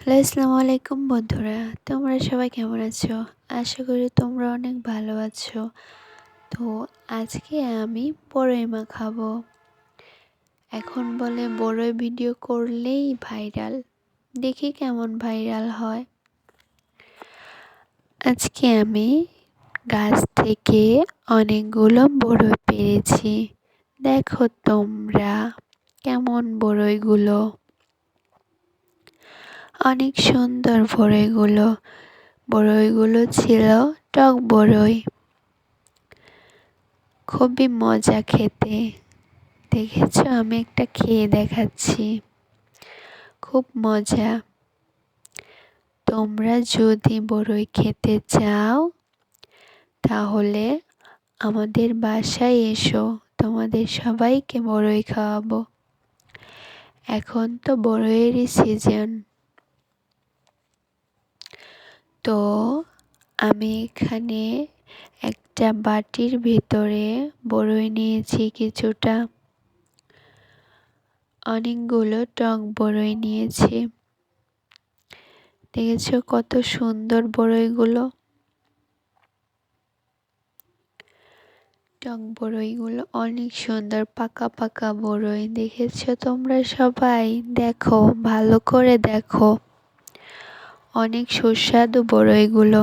Hello, আসসালামু আলাইকুম বন্ধুরা। তোমরা সবাই কেমন আছো? আশা করি তোমরা অনেক ভালো আছো। তো আজকে আমি বড়ই মাখাবো। এখন বলে বড়ই ভিডিও করলেই ভাইরাল। দেখি কেমন ভাইরাল হয়। আজকে আমি গাছ থেকে অনেকগুলো বড়ই পেরেছি। দেখো তোমরা কেমন বড়ইগুলো। অনেক সুন্দর বড়ইগুলো ছিল টক বড়ই। খুবই মজা খেতে। দেখেছো, আমি একটা খেয়ে দেখাচ্ছি। খুব মজা। তোমরা যদি বড়ই খেতে চাও তাহলে আমাদের বাসায় এসো, তোমাদের সবাইকে বড়ই খাওয়াবো। এখন তো বড়ইয়েরই সিজন। তো আমি এখানে একটা বাটির ভিতরে বড়ই নিয়েছি কিছুটা। অনেকগুলো টক বড়ই নিয়েছি। দেখেছো কত সুন্দর বড়ইগুলো। টক বড়ইগুলো অনেক সুন্দর পাকা পাকা বড়ই। দেখেছো তোমরা সবাই? দেখো, ভালো করে দেখো। অনেক সুস্বাদু বড়ইগুলো।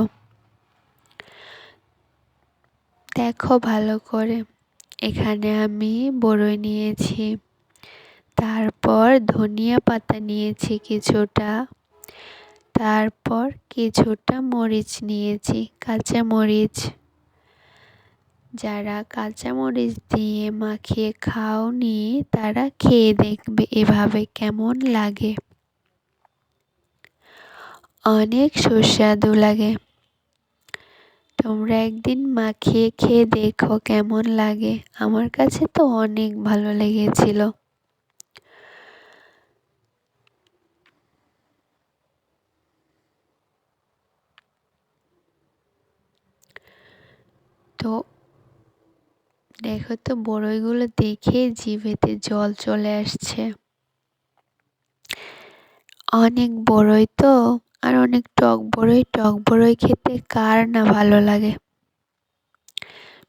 দেখো ভালো করে। এখানে আমি বড়ই নিয়েছি। তারপর ধনিয়া পাতা নিয়েছি কিছুটা। তারপর কিছুটা মরিচ নিয়েছি, কাঁচা মরিচ। যারা কাঁচা মরিচ দিয়ে মাখিয়ে খাওনি তারা খেয়ে দেখবে এভাবে কেমন লাগে। অনেক সুস্বাদু লাগে। তোমরা একদিন মাখিয়ে খেয়ে দেখো কেমন লাগে। আমার কাছে তো অনেক ভালো লেগেছিল। তো দেখো তো বড়ইগুলো দেখে জিভেতে জল চলে আসছে। অনেক বড়ই তো, আর অনেক টক বড়ই খেতে কার না ভালো লাগে।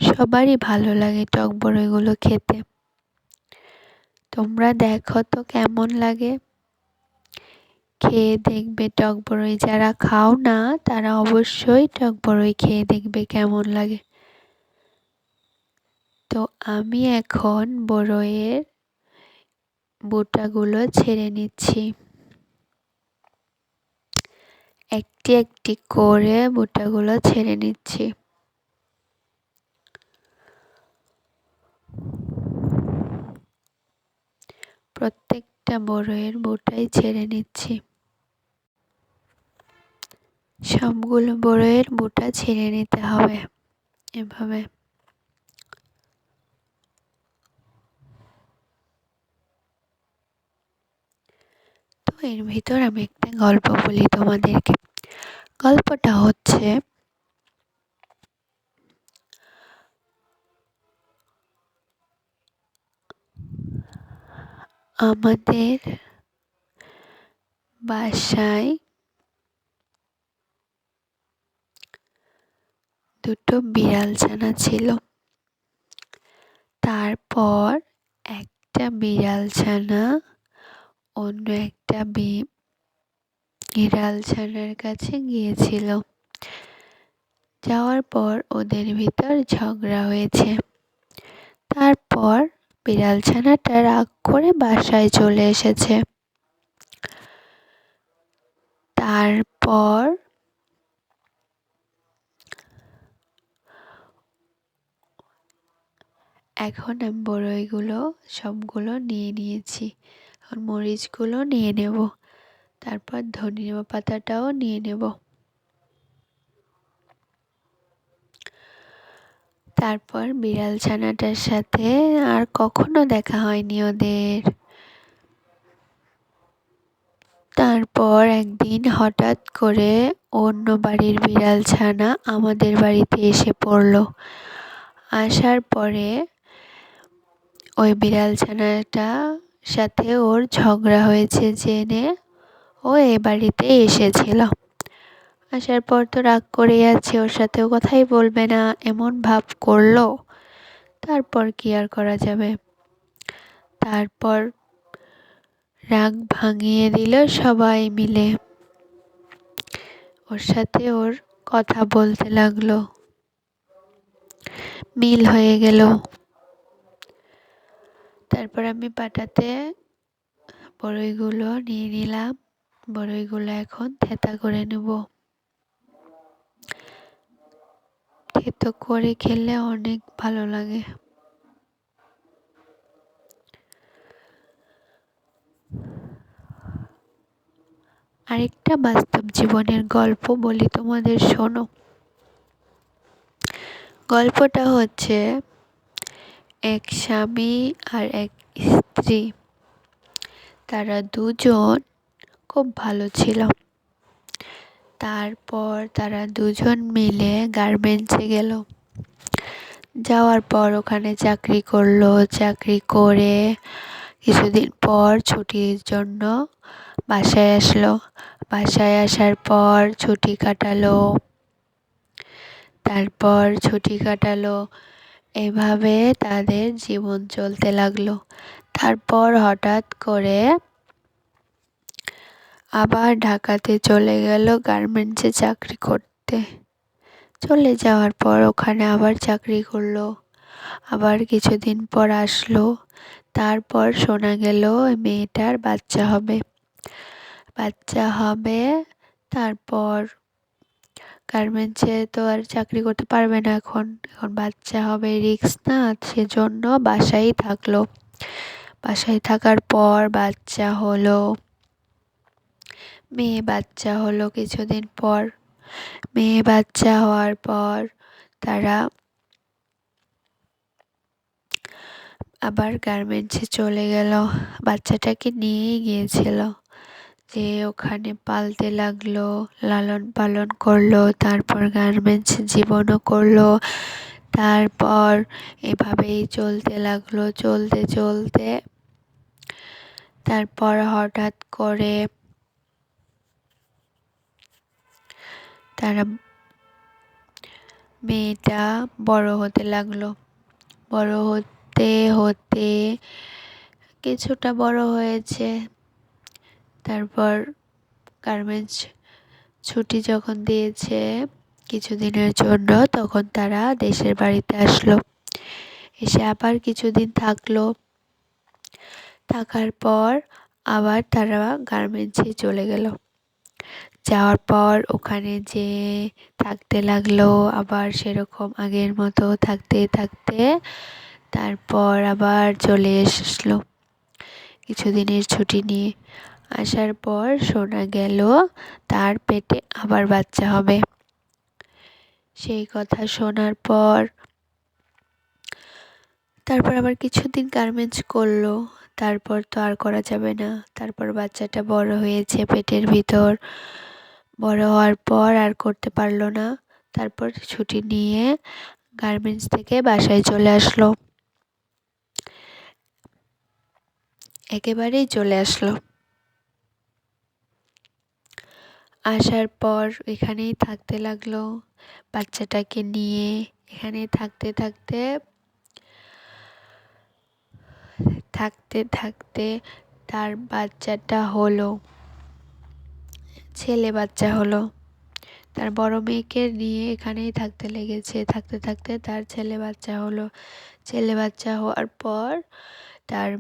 সবারই ভালো লাগে টক বড়ইগুলো খেতে। তোমরা দেখো তো কেমন লাগে। খেয়ে দেখবে টক বড়ই। যারা খাও না তারা অবশ্যই টক বড়ই খেয়ে দেখবে কেমন লাগে। তো আমি এখন বড়ইয়ের বোটাগুলো ছেড়ে নিচ্ছি। একটি একটি করে বোটাগুলো ছেড়ে নিচ্ছি। প্রত্যেকটা বড়ইয়ের বোটাই ছেড়ে নিচ্ছি। সবগুলো বড়ইয়ের বোটা ছেড়ে নিতে হবে এভাবে। তো এর ভিতর আমি একটা গল্প বলি তোমাদেরকে। গল্পটা হচ্ছে, আমাদের বাসায় দুটো বিড়াল ছানা ছিল। তারপর একটা বিড়াল ছানা অন্য একটা বিড়াল ছানার কাছে গিয়েছিল। যাওয়ার পর ওদের ভিতর ঝগড়া হয়েছে। তারপর বিড়াল ছানাটা রাগ করে বাসায় চলে এসেছে। তারপর এখন আমি বড়ইগুলো সবগুলো নিয়ে নিয়েছি। এখন মরিচগুলো নিয়ে নেব। তারপর ধনিয়া পাতাটাও নিয়ে নেব। তারপর বিড়াল ছানাটার সাথে আর কখনো দেখা হয়নি ওদের। তারপর একদিন হঠাৎ করে অন্য বাড়ির বিড়াল ছানা আমাদের বাড়িতে এসে পড়লো। আসার পরে ওই বিড়াল ছানাটার সাথে ওর ঝগড়া হয়েছে জেনে ও এ বাড়িতে এসেছিল। আসার পর তো রাগ করে আছে, ওর সাথেও কথাই বলবে না, এমন ভাব করলো। তারপর কি আর করা যাবে। তারপর রাগ ভাঙিয়ে দিল সবাই মিলে, ওর সাথে ওর কথা বলতে লাগলো, মিল হয়ে গেল। তারপর আমি পাটাতে বড়ইগুলো নিয়ে নিলাম, বড়ইগুলো এখন থেঁতা করে নেব। থেতো করে খেলে অনেক ভালো লাগে। আরেকটা বাস্তব জীবনের গল্প বলি তোমাদের, শোনো। গল্পটা হচ্ছে এক স্বামী আর এক স্ত্রী, তারা দুজন খুব ভালো ছিল। তারপর তারা দুজন মিলে গার্মেন্টসে গেল। যাওয়ার পর ওখানে চাকরি করলো, চাকরি করে কিছুদিন পর ছুটির জন্য বাসায় আসলো। বাসায় আসার পর ছুটি কাটালো, তারপর ছুটি কাটালো, এভাবে তাদের জীবন চলতে লাগলো। তারপর হঠাৎ করে আবার ঢাকাতে চলে গেল গার্মেন্টসে চাকরি করতে। চলে যাওয়ার পর ওখানে আবার চাকরি করলো, আবার কিছুদিন পর আসলো। তারপর শোনা গেল ওই মেয়েটার বাচ্চা হবে। বাচ্চা হবে, তারপর গার্মেন্টসে তো আর চাকরি করতে পারবে না, এখন এখন বাচ্চা হবে, রিস্ক না, সেজন্য বাসায় থাকলো। বাসায় থাকার পর বাচ্চা হলো, মেয়ে বাচ্চা হলো কিছুদিন পর। মেয়ে বাচ্চা হওয়ার পর তারা আবার গার্মেন্টসে চলে গেল। বাচ্চাটাকে নিয়েই গিয়েছিল, যে ওখানে পালতে লাগলো, লালন পালন করলো, তারপর গার্মেন্টস জীবনও করলো। তারপর এভাবেই চলতে লাগলো, চলতে চলতে তারপর হঠাৎ করে তারা মেয়েটা বড় হতে লাগলো। বড় হতে হতে কিছুটা বড় হয়েছে। তারপর গার্মেন্টস ছুটি যখন দিয়েছে কিছুদিনের জন্য, তখন তারা দেশের বাড়িতে আসলো। এসে আবার কিছুদিন থাকলো। থাকার পর আবার তারা গার্মেন্টসে চলে গেল। যাওয়ার পর ওখানে যে থাকতে লাগলো, আবার সেরকম আগের মতো থাকতে থাকতে তারপর আবার চলে আসলো কিছুদিনের ছুটি নিয়ে। আসার পর শোনা গেল তার পেটে আবার বাচ্চা হবে। সেই কথা শোনার পর তারপর আবার কিছুদিন গার্মেন্টস করলো। তারপর তো আর করা যাবে না, তারপর বাচ্চাটা বড় হয়েছে পেটের ভিতর। বড় হওয়ার পর আর করতে পারলো না, তারপর ছুটি নিয়ে গার্মেন্টস থেকে বাসায় চলে আসলো, একেবারেই চলে আসলো। আসার পর এখানেই থাকতে লাগলো বাচ্চাটাকে নিয়ে। এখানে থাকতে থাকতে থাকতে থাকতে তার বাচ্চাটা হলো, ছেলে বাচ্চা হলো। তার বড় মেয়েকে নিয়ে এখানেই থাকতে লেগেছে, থাকতে থাকতে তার ছেলে বাচ্চা হলো। ছেলে বাচ্চা হওয়ার পর তার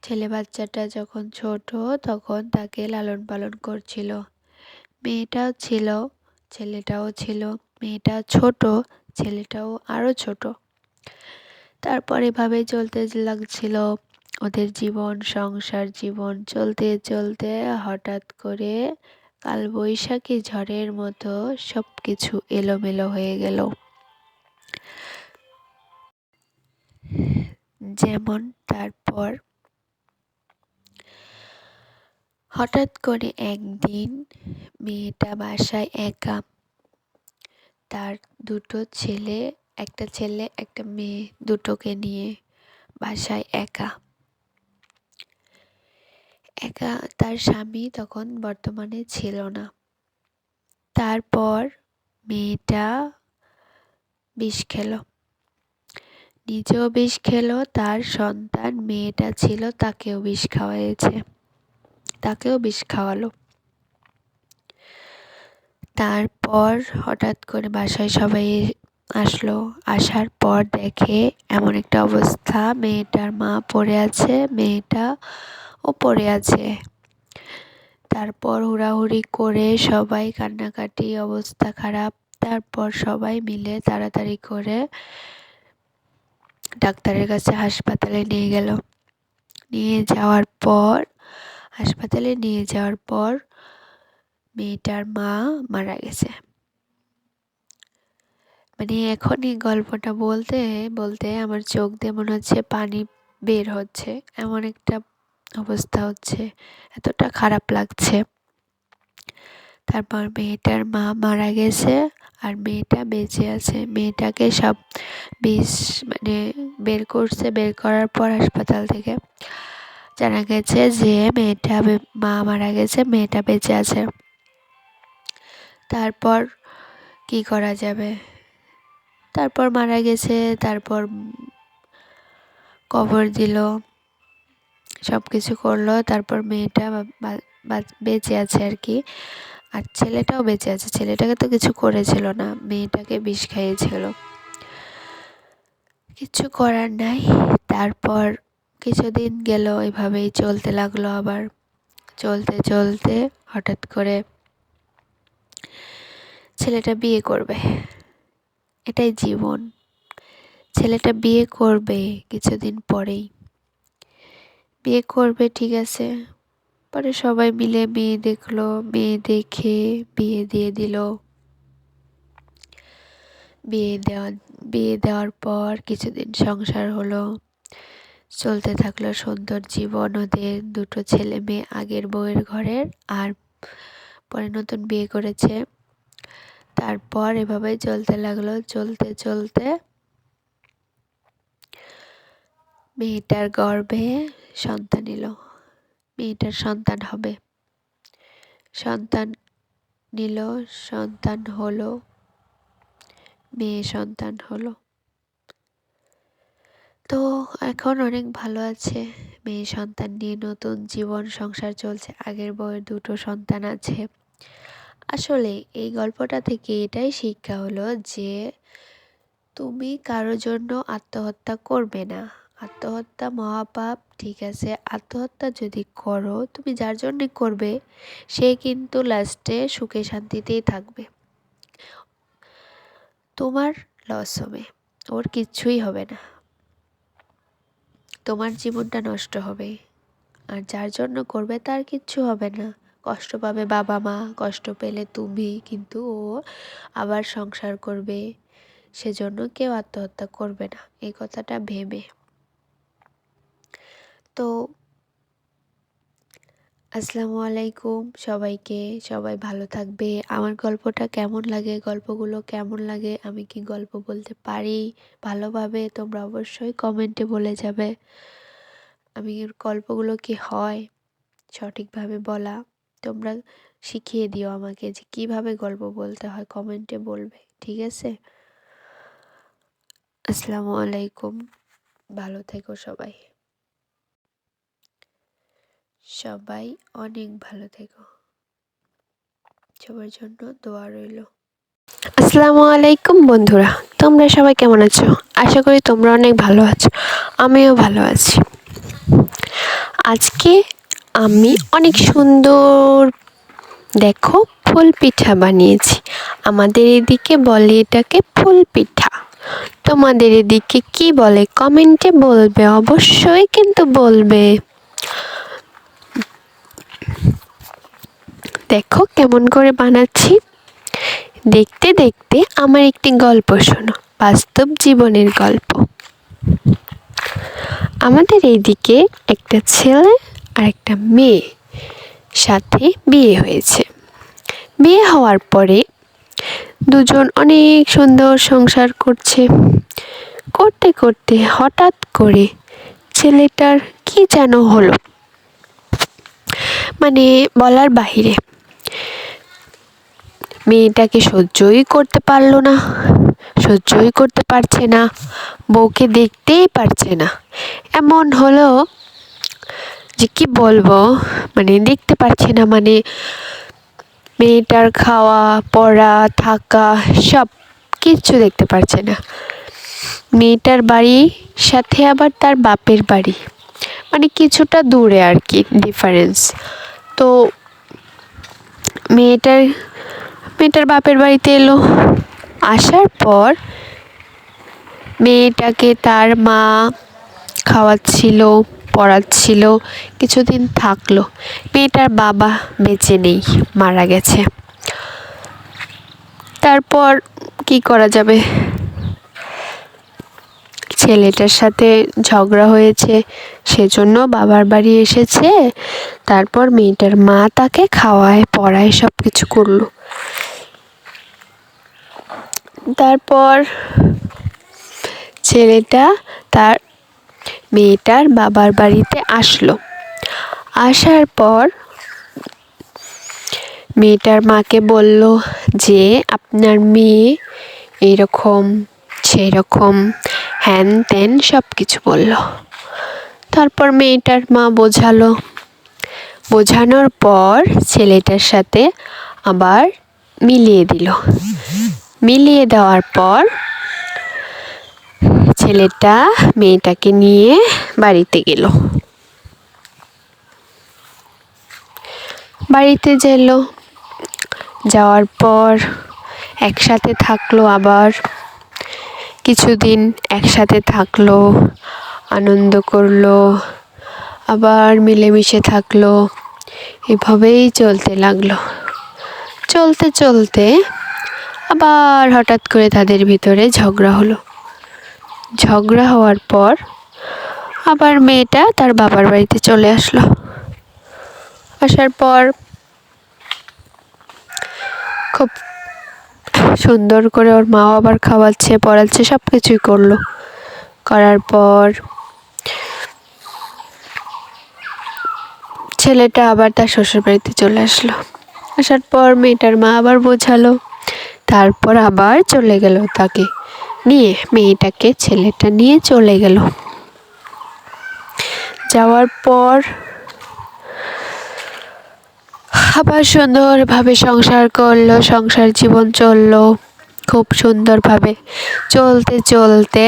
ছেলে বাচ্চাটা যখন ছোট, তখন তাকে লালন পালন করছিল। মেয়েটাও ছিল, ছেলেটাও ছিল। মেয়েটা ছোট, ছেলেটাও আরো ছোট। তারপর এভাবেই চলতে লাগছিল ওদের জীবন, সংসার জীবন। চলতে চলতে হঠাৎ করে কালবৈশাখী ঝড়ের মতো সবকিছু এলোমেলো হয়ে গেল। যেমন তারপর হঠাৎ করে একদিন মেয়েটা বাসায় একা, তার দুটো ছেলে, একটা ছেলে একটা মেয়ে, দুটোকে নিয়ে বাসায় একা। একা তার স্বামী তখন বর্তমানে ছিল না। তারপর মেয়েটা বিষ খেলো, নিজেও বিষ খেলো, তার সন্তান মেয়েটা ছিল তাকেও বিষ খাওয়াইছে, তাকেও বিষ খাওয়ালো। তারপর হঠাৎ করে বাসায় সবাই আসলো, আসার পর দেখে এমন একটা অবস্থা, মেয়েটার মা পড়ে আছে, মেয়েটাও পড়ে আছে। তারপর হুড়াহুড়ি করে সবাই, কান্নাকাটি, অবস্থা খারাপ। তারপর সবাই মিলে তাড়াতাড়ি করে ডাক্তারের কাছে হাসপাতালে নিয়ে গেল। হাসপাতালে নিয়ে যাওয়ার পর মেয়েটার মা মারা গেছে। মানে এখন এই গল্পটা বলতে বলতে আমার চোখ দিয়ে মনে হচ্ছে পানি বের হচ্ছে, এমন একটা অবস্থা হচ্ছে, এতটা খারাপ লাগছে। তারপর মেয়েটার মা মারা গেছে আর মেয়েটা বেঁচে আছে। মেয়েটাকে সব বিষ বের করছে, বের করার পর হাসপাতাল থেকে জানা গেছে যে মা মারা গেছে, মেয়েটা বেঁচে আছে। তারপর কি করা যাবে, তারপর মারা গেছে, তারপর কবর দিল, সব কিছু করলো। তারপর মেয়েটা বেঁচে আছে আর কি, আর ছেলেটাও বেঁচে আছে। ছেলেটাকে তো কিছু করেছিল না, মেয়েটাকে বিষ খাইয়েছিল, কিছু করার নাই। তারপর কিছুদিন গেল, এভাবেই চলতে লাগলো। আবার চলতে চলতে হঠাৎ করে ছেলেটা বিয়ে করবে, এটাই জীবন। ছেলেটা বিয়ে করবে কিছুদিন পরেই, বিয়ে করবে, ঠিক আছে। পরে সবাই মিলে মেয়ে দেখলো, মেয়ে দেখে বিয়ে দিয়ে দিল। বিয়ে দেওয়ার পর কিছুদিন সংসার হলো, চলতে থাকলো সুন্দর জীবন ওদের। দুটো ছেলে মেয়ে আগের বউয়ের ঘরের, আর পরে নতুন বিয়ে করেছে। তারপর এভাবেই চলতে লাগলো। চলতে চলতে মেয়েটার গর্ভে সন্তান এলো, মেয়েটার সন্তান হবে, সন্তান নিল, সন্তান হলো, মেয়ে সন্তান হলো। তো এখন অনেক ভালো আছে, মেয়ে সন্তান নিয়ে নতুন জীবন সংসার চলছে। আগের বউয়ের দুটো সন্তান আছে। আসলে এই গল্পটা থেকে এটাই শিক্ষা হলো যে তুমি কারোর জন্য আত্মহত্যা করবে না। আত্মহত্যা মহাপাপ, ঠিক আছে। আত্মহত্যা যদি করো, তুমি যার জন্য করবে সে কিন্তু লাস্টে সুখে শান্তিতেই থাকবে, তোমার লস হবে, ওর কিচ্ছুই হবে না, তোমার জীবনটা নষ্ট হবে। আর যার জন্য করবে তার কিচ্ছু হবে না, কষ্ট পাবে বাবা মা, কষ্ট পেলে তুমি, কিন্তু ও আবার সংসার করবে। সেজন্য কেউ আত্মহত্যা করবে না, এই কথাটা ভেবে। তো আসসালামু আলাইকুম সবাইকে, সবাই ভালো থাকবে। আমার গল্পটা কেমন লাগে, গল্পগুলো কেমন লাগে, আমি কি গল্প বলতে পারি ভালোভাবে, তোমরা অবশ্যই কমেন্টে বলে যাবে। আমি গল্পগুলো কি হয় সঠিকভাবে বলা, তোমরা শিখিয়ে দিও আমাকে যে কিভাবে গল্প বলতে হয়, কমেন্টে বলবে, ঠিক আছে। আসসালামু আলাইকুম, ভালো থেকো সবাই, সবাই অনেক ভালো থেকো, সবার জন্য দোয়া রইল। আসসালামু আলাইকুম বন্ধুরা, তোমরা সবাই কেমন আছো? আশা করি তোমরা অনেক ভালো আছো, আমিও ভালো আছি। আজকে আমি অনেক সুন্দর, দেখো, ফুল পিঠা বানিয়েছি। আমাদের এদিকে বলে এটাকে ফুল পিঠা, তোমাদের এদিকে কি বলে কমেন্টে বলবে, অবশ্যই কিন্তু বলবে। দেখো কেমন করে বানাচ্ছি। দেখতে দেখতে আমার একটি গল্প শোনো, বাস্তব জীবনের গল্প। আমাদের এইদিকে একটা ছেলে আর একটা মেয়ে সাথে বিয়ে হয়েছে। বিয়ে হওয়ার পরে দুজন অনেক সুন্দর সংসার করছে। করতে করতে হঠাৎ করে ছেলেটার কি যেন হলো, মানে বলার বাহিরে। মেয়েটাকে সহ্যই করতে পারলো না, সহ্যই করতে পারছে না, বউকে দেখতেই পারছে না। এমন হলো যে কি বলবো, মানে দেখতে পারছে না, মানে মেয়েটার খাওয়া পড়া থাকা সব কিচ্ছু দেখতে পারছে না। মেয়েটার বাড়ির সাথে আবার তার বাপের বাড়ি, মানে কিছুটা দূরে আর কি ডিফারেন্স। তো মেয়েটার বাপের বাড়িতে এলো। আসার পর মেয়েটাকে তার মা খাওয়াচ্ছিল, পড়াচ্ছিল, কিছুদিন থাকলো। মেয়েটার বাবা বেঁচে নেই, মারা গেছে। তারপর কি করা যাবে, ছেলেটার সাথে ঝগড়া হয়েছে, সেজন্য বাবার বাড়ি এসেছে। তারপর মেয়েটার মা তাকে খাওয়ায় পড়ায় সব কিছু করলো। তারপর ছেলেটা তার মেয়েটার বাবার বাড়িতে আসলো। আসার পর মেয়েটার মাকে বলল যে আপনার মেয়ে এইরকম সেই রকম, হ্যান ত্যান সব কিছু বলল। তারপর মেয়েটার মা বোঝালো, বোঝানোর পর ছেলেটার সাথে আবার মিলিয়ে দিল। মিলিয়ে দেওয়ার পর ছেলেটা মেয়েটাকে নিয়ে বাড়িতে গেল। বাড়িতে যাওয়ার পর একসাথে থাকলো, আবার কিছুদিন একসাথে থাকলো, আনন্দ করলো, আবার মিলেমিশে থাকলো। এভাবেই চলতে লাগলো। চলতে চলতে আবার হঠাৎ করে তাদের ভিতরে ঝগড়া হলো। ঝগড়া হওয়ার পর আবার মেয়েটা তার বাবার বাড়িতে চলে আসলো। আসার পর খুব সুন্দর করে ওর মাও আবার খাওয়াচ্ছে, পড়াচ্ছে, সব কিছুই করলো। করার পর ছেলেটা আবার তার শ্বশুর বাড়িতে চলে আসলো। আসার পর মেয়েটার মা আবার বোঝালো। তারপর আবার চলে গেল তাকে নিয়ে, মেয়েটাকে ছেলেটা নিয়ে চলে গেল। যাওয়ার পর আবার সুন্দরভাবে সংসার করলো, সংসার জীবন চললো খুব সুন্দরভাবে। চলতে চলতে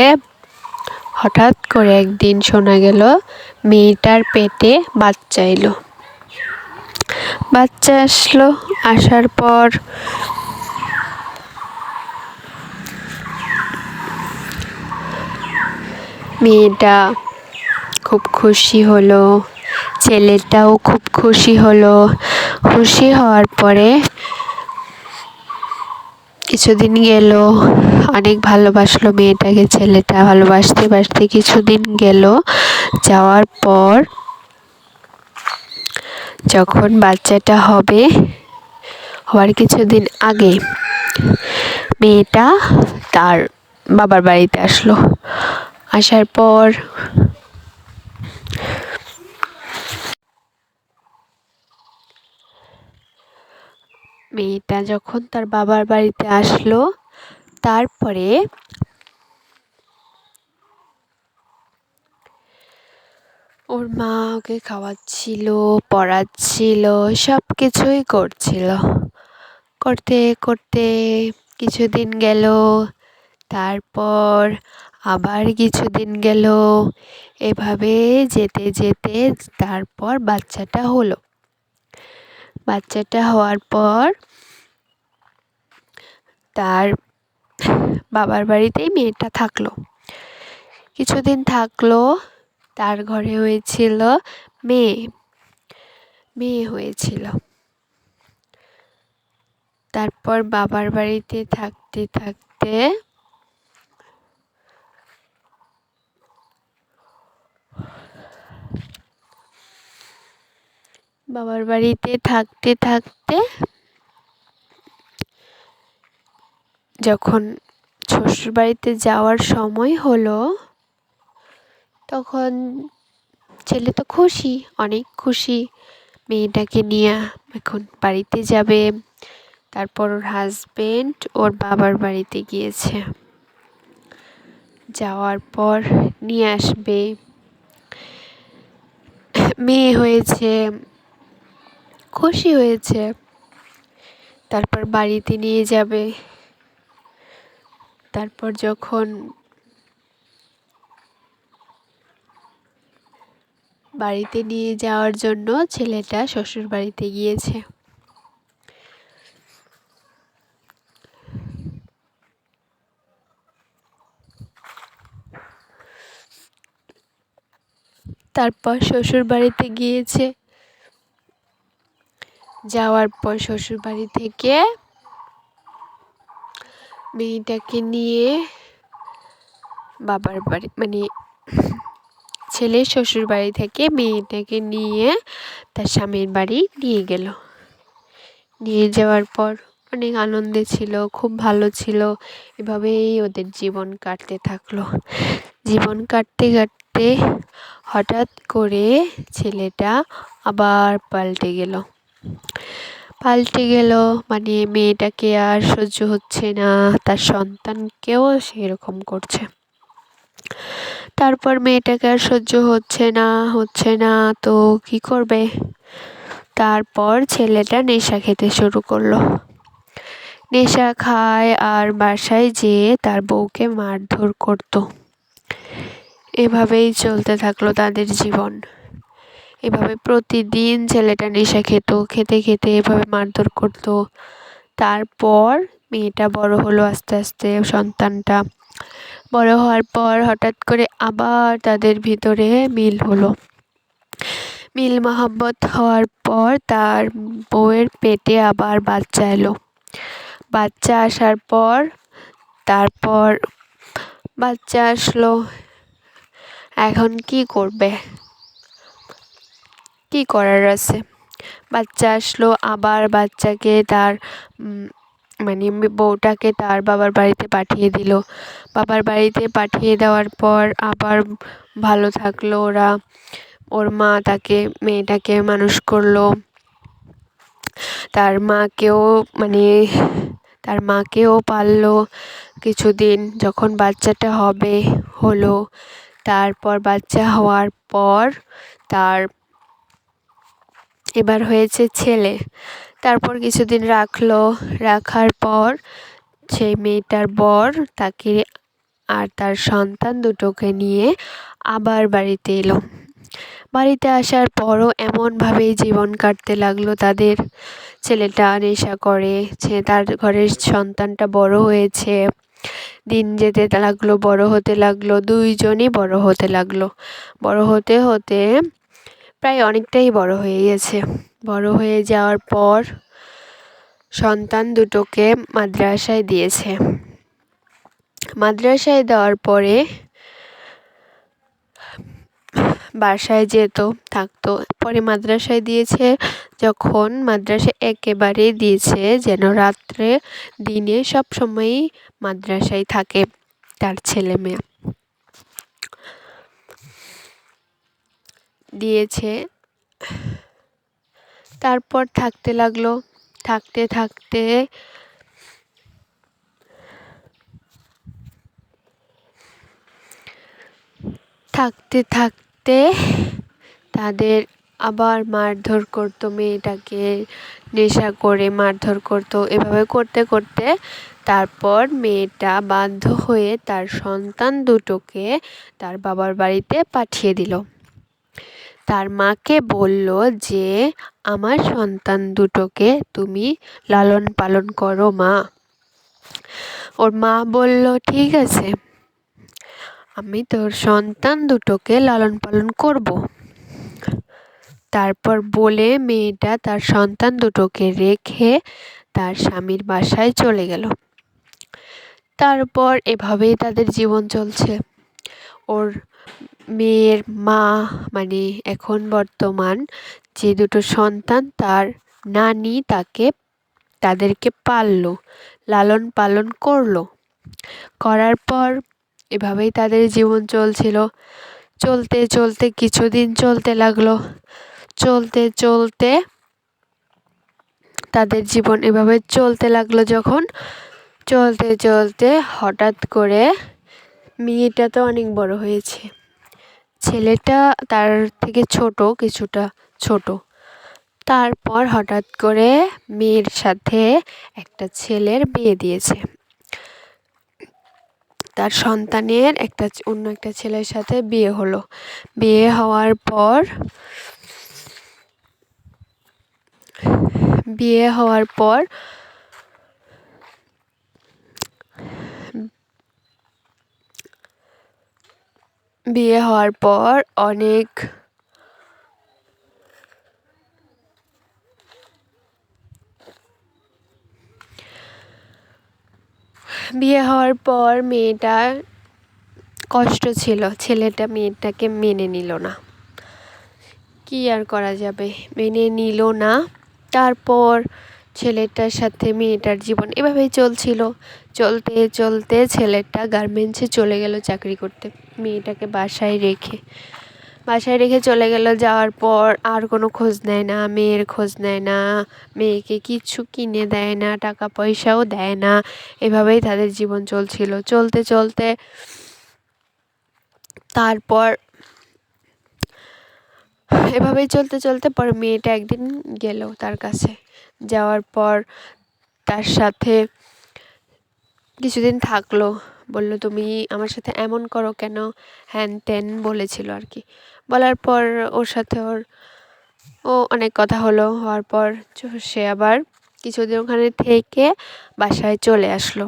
হঠাৎ করে একদিন শোনা গেল মেয়েটার পেটে বাচ্চা এলো। বাচ্চা আসলো। আসার পর মেয়েটা খুব খুশি হলো, ছেলেটাও খুব খুশি হলো। খুশি হওয়ার পরে কিছুদিন গেল, অনেক ভালোবাসলো মেয়েটাকে ছেলেটা, ভালোবাসতে বাসতে কিছুদিন গেল। যাওয়ার পর যখন বাচ্চাটা হবে, হওয়ার কিছুদিন আগে মেয়েটা তার বাবার বাড়িতে আসলো। আসার পর মেয়েটা যখন তার বাবার বাড়িতে আসলো, তারপরে ওর মা ওকে খাওয়াচ্ছিল, পড়াচ্ছিল, সব কিছুই করছিল। করতে করতে কিছুদিন গেল, তারপর আবার কিছুদিন গেল। এভাবে যেতে যেতে তারপর বাচ্চাটা হলো। বাচ্চাটা হওয়ার পর তার বাবার বাড়িতেই মেয়েটা থাকলো। কিছুদিন থাকলো, তার ঘরে হয়েছিল মেয়ে হয়েছিল। তারপর বাবার বাড়িতে থাকতে থাকতে যখন শ্বশুর বাড়িতে যাওয়ার সময় হলো, তখন ছেলে তো খুশি, অনেক খুশি। মেয়েটাকে নিয়ে এখন বাড়িতে যাবে। তারপর ওর হাজবেন্ড ওর বাবার বাড়িতে গিয়েছে, যাওয়ার পর নিয়ে আসবে। মেয়ে হয়েছে, খুশি হয়েছে। তারপর বাড়িতে নিয়ে যাবে। তারপর যখন বাড়িতে নিয়ে যাওয়ার জন্য ছেলেটা শ্বশুর বাড়িতে গিয়েছে। তারপর শ্বশুর বাড়িতে গিয়েছে, যাওয়ার পর শ্বশুর বাড়ি থেকে মেয়েটাকে নিয়ে বাবার বাড়ি ছেলের শ্বশুর বাড়ি থেকে মেয়েটাকে নিয়ে তার স্বামীর বাড়ি নিয়ে গেল। নিয়ে যাওয়ার পর অনেক আনন্দে ছিল, খুব ভালো ছিল। এভাবেই ওদের জীবন কাটতে থাকলো। জীবন কাটতে কাটতে হঠাৎ করে ছেলেটা আবার পাল্টে গেল। মেয়েটাকে আর সহ্য হচ্ছে না, তার সন্তানকেও সেরকম করছে। তারপর মেয়েটাকে আর সহ্য হচ্ছে না তো কি করবে? তারপর ছেলেটা নেশা খেতে শুরু করলো। নেশা খায় আর বাসায় যেয়ে তার বউকে মারধর করতো। এভাবেই চলতে থাকলো তাদের জীবন। এভাবে প্রতিদিন ছেলেটা নেশা খেতে খেতে এভাবে মারধর করতো। তারপর মেয়েটা বড় হলো, আস্তে আস্তে সন্তানটা বড় হওয়ার পর হঠাৎ করে আবার তাদের ভিতরে মিল হলো। মিল মহব্বত হওয়ার পর তার বউয়ের পেটে আবার বাচ্চা এলো। বাচ্চা আসার পর তারপর বাচ্চা আসলো। এখন কি করবে? কি করার আছে? বাচ্চা আসলো, আবার বাচ্চাকে তার বউটাকে তার বাবার বাড়িতে পাঠিয়ে দিল। বাবার বাড়িতে পাঠিয়ে দেওয়ার পর আবার ভালো থাকলো ওরা। ওর মা মেয়েটাকে মানুষ করলো। তার মাকেও পাললো কিছুদিন। যখন বাচ্চাটা হলো, তারপর বাচ্চা হওয়ার পর এবার হয়েছে ছেলে। তারপর কিছুদিন রাখার পর সেই মেয়েটার বর তাকে আর তার সন্তান দুটোকে নিয়ে আবার বাড়িতে এলো। বাড়িতে আসার পরও এমনভাবেই জীবন কাটতে লাগলো তাদের। ছেলেটা নেশা করে, তার ঘরের সন্তানটা বড় হয়েছে। দিন যেতে লাগলো, বড় হতে লাগলো, দুইজনই বড় হতে লাগলো। বড় হতে হতে প্রায় অনেকটাই বড় হয়ে গেছে। বড় হয়ে যাওয়ার পর সন্তান দুটোকে মাদ্রাসায় দিয়েছে। মাদ্রাসায় দেওয়ার পরে বাসায় থাকতো। পরে মাদ্রাসায় দিয়েছে, যখন মাদ্রাসায় একেবারে দিয়েছে যেন রাত্রে দিনে সব সময়ই মাদ্রাসায় থাকে তার ছেলে মেয়ে। দিয়েছে। তারপর থাকতে লাগলো। থাকতে থাকতে তাদের আবার মারধর করতো, মেয়েটাকে নেশা করে মারধর করতো। এভাবে করতে করতে তারপর মেয়েটা বাধ্য হয়ে তার সন্তান দুটোকে তার বাবার বাড়িতে পাঠিয়ে দিল। তার মাকে বলল যে আমার সন্তান দুটোকে তুমি লালন পালন করো মা। ওর মা বলল ঠিক আছে, আমি তোর সন্তান দুটোকে লালন পালন করব। তারপর বলে মেয়েটা তার সন্তান দুটোকে রেখে তার স্বামীর বাসায় চলে গেল। তারপর এভাবেই তাদের জীবন চলছে। ওর মেয়ের মা এখন বর্তমান যে দুটো সন্তান, তার নানি তাদেরকে পাললো, লালন পালন করার পর এভাবেই তাদের জীবন চলছিল। চলতে কিছুদিন চলতে লাগলো। চলতে চলতে তাদের জীবন এভাবে চলতে লাগলো। যখন চলতে চলতে হঠাৎ করে মেয়েটা তো অনেক বড় হয়েছে, ছেলেটা তার থেকে কিছুটা ছোট। তারপর হঠাৎ করে মেয়ের সাথে একটা ছেলের বিয়ে দিয়েছে। তার সন্তানের অন্য একটা ছেলের সাথে বিয়ে হলো। বিয়ে হওয়ার পর বিয়ে হওয়ার পর বিয়ে হওয়ার পর অনেক বিয়ে হওয়ার পর মেয়েটার কষ্ট ছিল, ছেলেটা মেয়েটাকে মেনে নিল না। কি আর করা যাবে, মেনে নিল না। তারপর ছেলেটার সাথে মেয়েটার জীবন এভাবেই চলছিল। চলতে চলতে ছেলেটা গার্মেন্টসে চলে গেল চাকরি করতে, মেয়েটাকে বাসায় রেখে চলে গেল। যাওয়ার পর আর কোনো খোঁজ নেয় না, মেয়ের খোঁজ নেয় না, মেয়েকে কিছু কিনে দেয় না, টাকা পয়সাও দেয় না। এভাবেই তাদের জীবন চলছিল। চলতে চলতে তারপর এভাবেই চলতে চলতে পরে মেয়েটা একদিন গেল তার কাছে। যাওয়ার পর তার সাথে কিছুদিন থাকলো। বলল, তুমি আমার সাথে এমন করো কেন, হ্যান ত্যান বলেছিল আর কি। বলার পর ওর সাথে ও অনেক কথা হওয়ার পর সে আবার কিছুদিন ওখানে থেকে বাসায় চলে আসলো।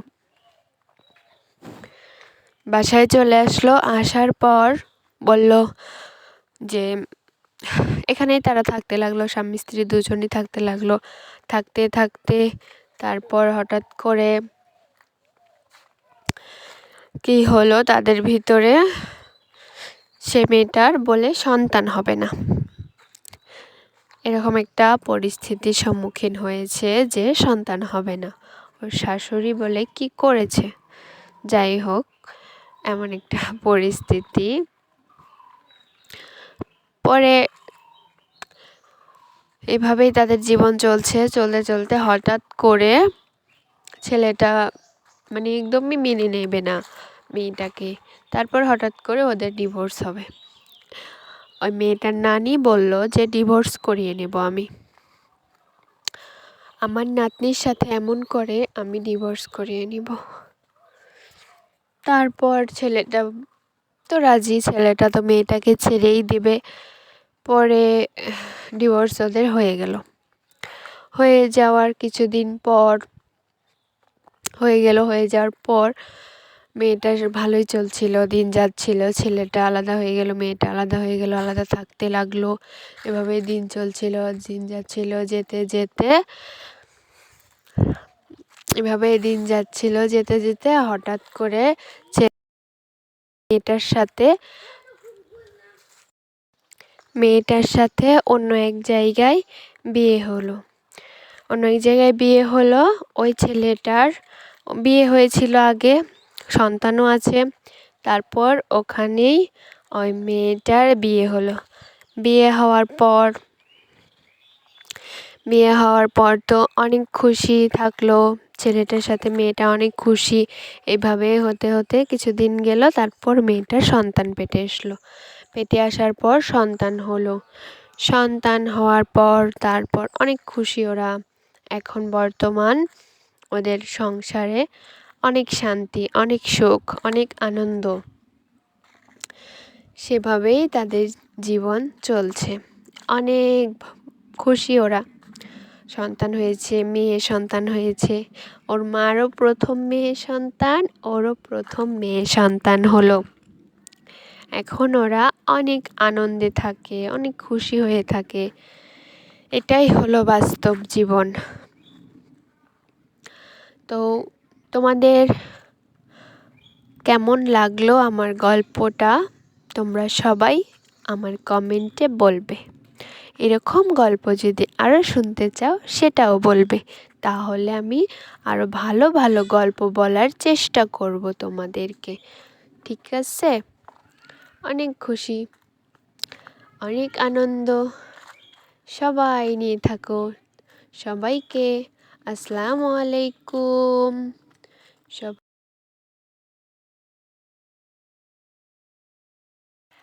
আসার পর বলল যে এখানেই তারা থাকতে লাগলো, স্বামী স্ত্রী দুজনই থাকতে লাগলো। থাকতে থাকতে তারপর হঠাৎ করে কি হলো, তাদের ভিতরে সে মেয়েটার বলে সন্তান হবে না, এরকম একটা পরিস্থিতির সম্মুখীন হয়েছে যে সন্তান হবে না। ওর শাশুড়ি বলে কি করেছে, যাই হোক এমন একটা পরিস্থিতি। পরে এভাবেই তাদের জীবন চলতে চলতে হঠাৎ করে ছেলেটা মানে একদমই মেনে নেবে না মেয়েটাকে। তারপর হঠাৎ করে ওদের ডিভোর্স হবে। ওই মেয়েটার নানি বলল যে ডিভোর্স করিয়ে নেব আমি, আমার নাতনির সাথে এমন করে আমি ডিভোর্স করিয়ে নিব। তারপর ছেলেটা তো রাজি, ছেলেটা তো মেয়েটাকে ছেড়েই দেবে। পরে ডিভোর্স ওদের হয়ে যাওয়ার কিছুদিন পর হয়ে যাওয়ার পর মেয়েটার ভালোই চলছিল, দিন যাচ্ছিল। ছেলেটা আলাদা হয়ে গেল, মেয়েটা আলাদা হয়ে গেল, আলাদা থাকতে লাগলো। এভাবেই দিন যাচ্ছিল। যেতে যেতে হঠাৎ করে মেয়েটার সাথে অন্য এক জায়গায় বিয়ে হলো। ওই ছেলেটার বিয়ে হয়েছিল আগে, সন্তানও আছে। তারপর ওখানেই ওই মেয়েটার বিয়ে হলো। বিয়ে হওয়ার পর তো অনেক খুশি থাকলো ছেলেটার সাথে, মেয়েটা অনেক খুশি। এইভাবে হতে হতে কিছুদিন গেল। তারপর মেয়েটার সন্তান পেটে আসার পর সন্তান হওয়ার পর তারপর অনেক খুশি ওরা। এখন বর্তমান ওদের সংসারে অনেক শান্তি, অনেক সুখ, অনেক আনন্দ। সেভাবেই তাদের জীবন চলছে। অনেক খুশি ওরা। মেয়ে সন্তান হয়েছে। ওর মারও প্রথম মেয়ে সন্তান, ওরও প্রথম মেয়ে সন্তান হলো। এখন ওরা অনেক আনন্দে থাকে, অনেক খুশি হয়ে থাকে। এটাই হলো বাস্তব জীবন। তো তোমাদের কেমন লাগলো আমার গল্পটা, তোমরা সবাই আমার কমেন্টে বলবে। এরকম গল্প যদি আরও শুনতে চাও সেটাও বলবে, তাহলে আমি আরও ভালো ভালো গল্প বলার চেষ্টা করব তোমাদেরকে। ঠিক আছে? অনেক খুশি, অনেক আনন্দ। সবাই নিয়ে থাকো। সবাইকে আসসালামু আলাইকুম। সব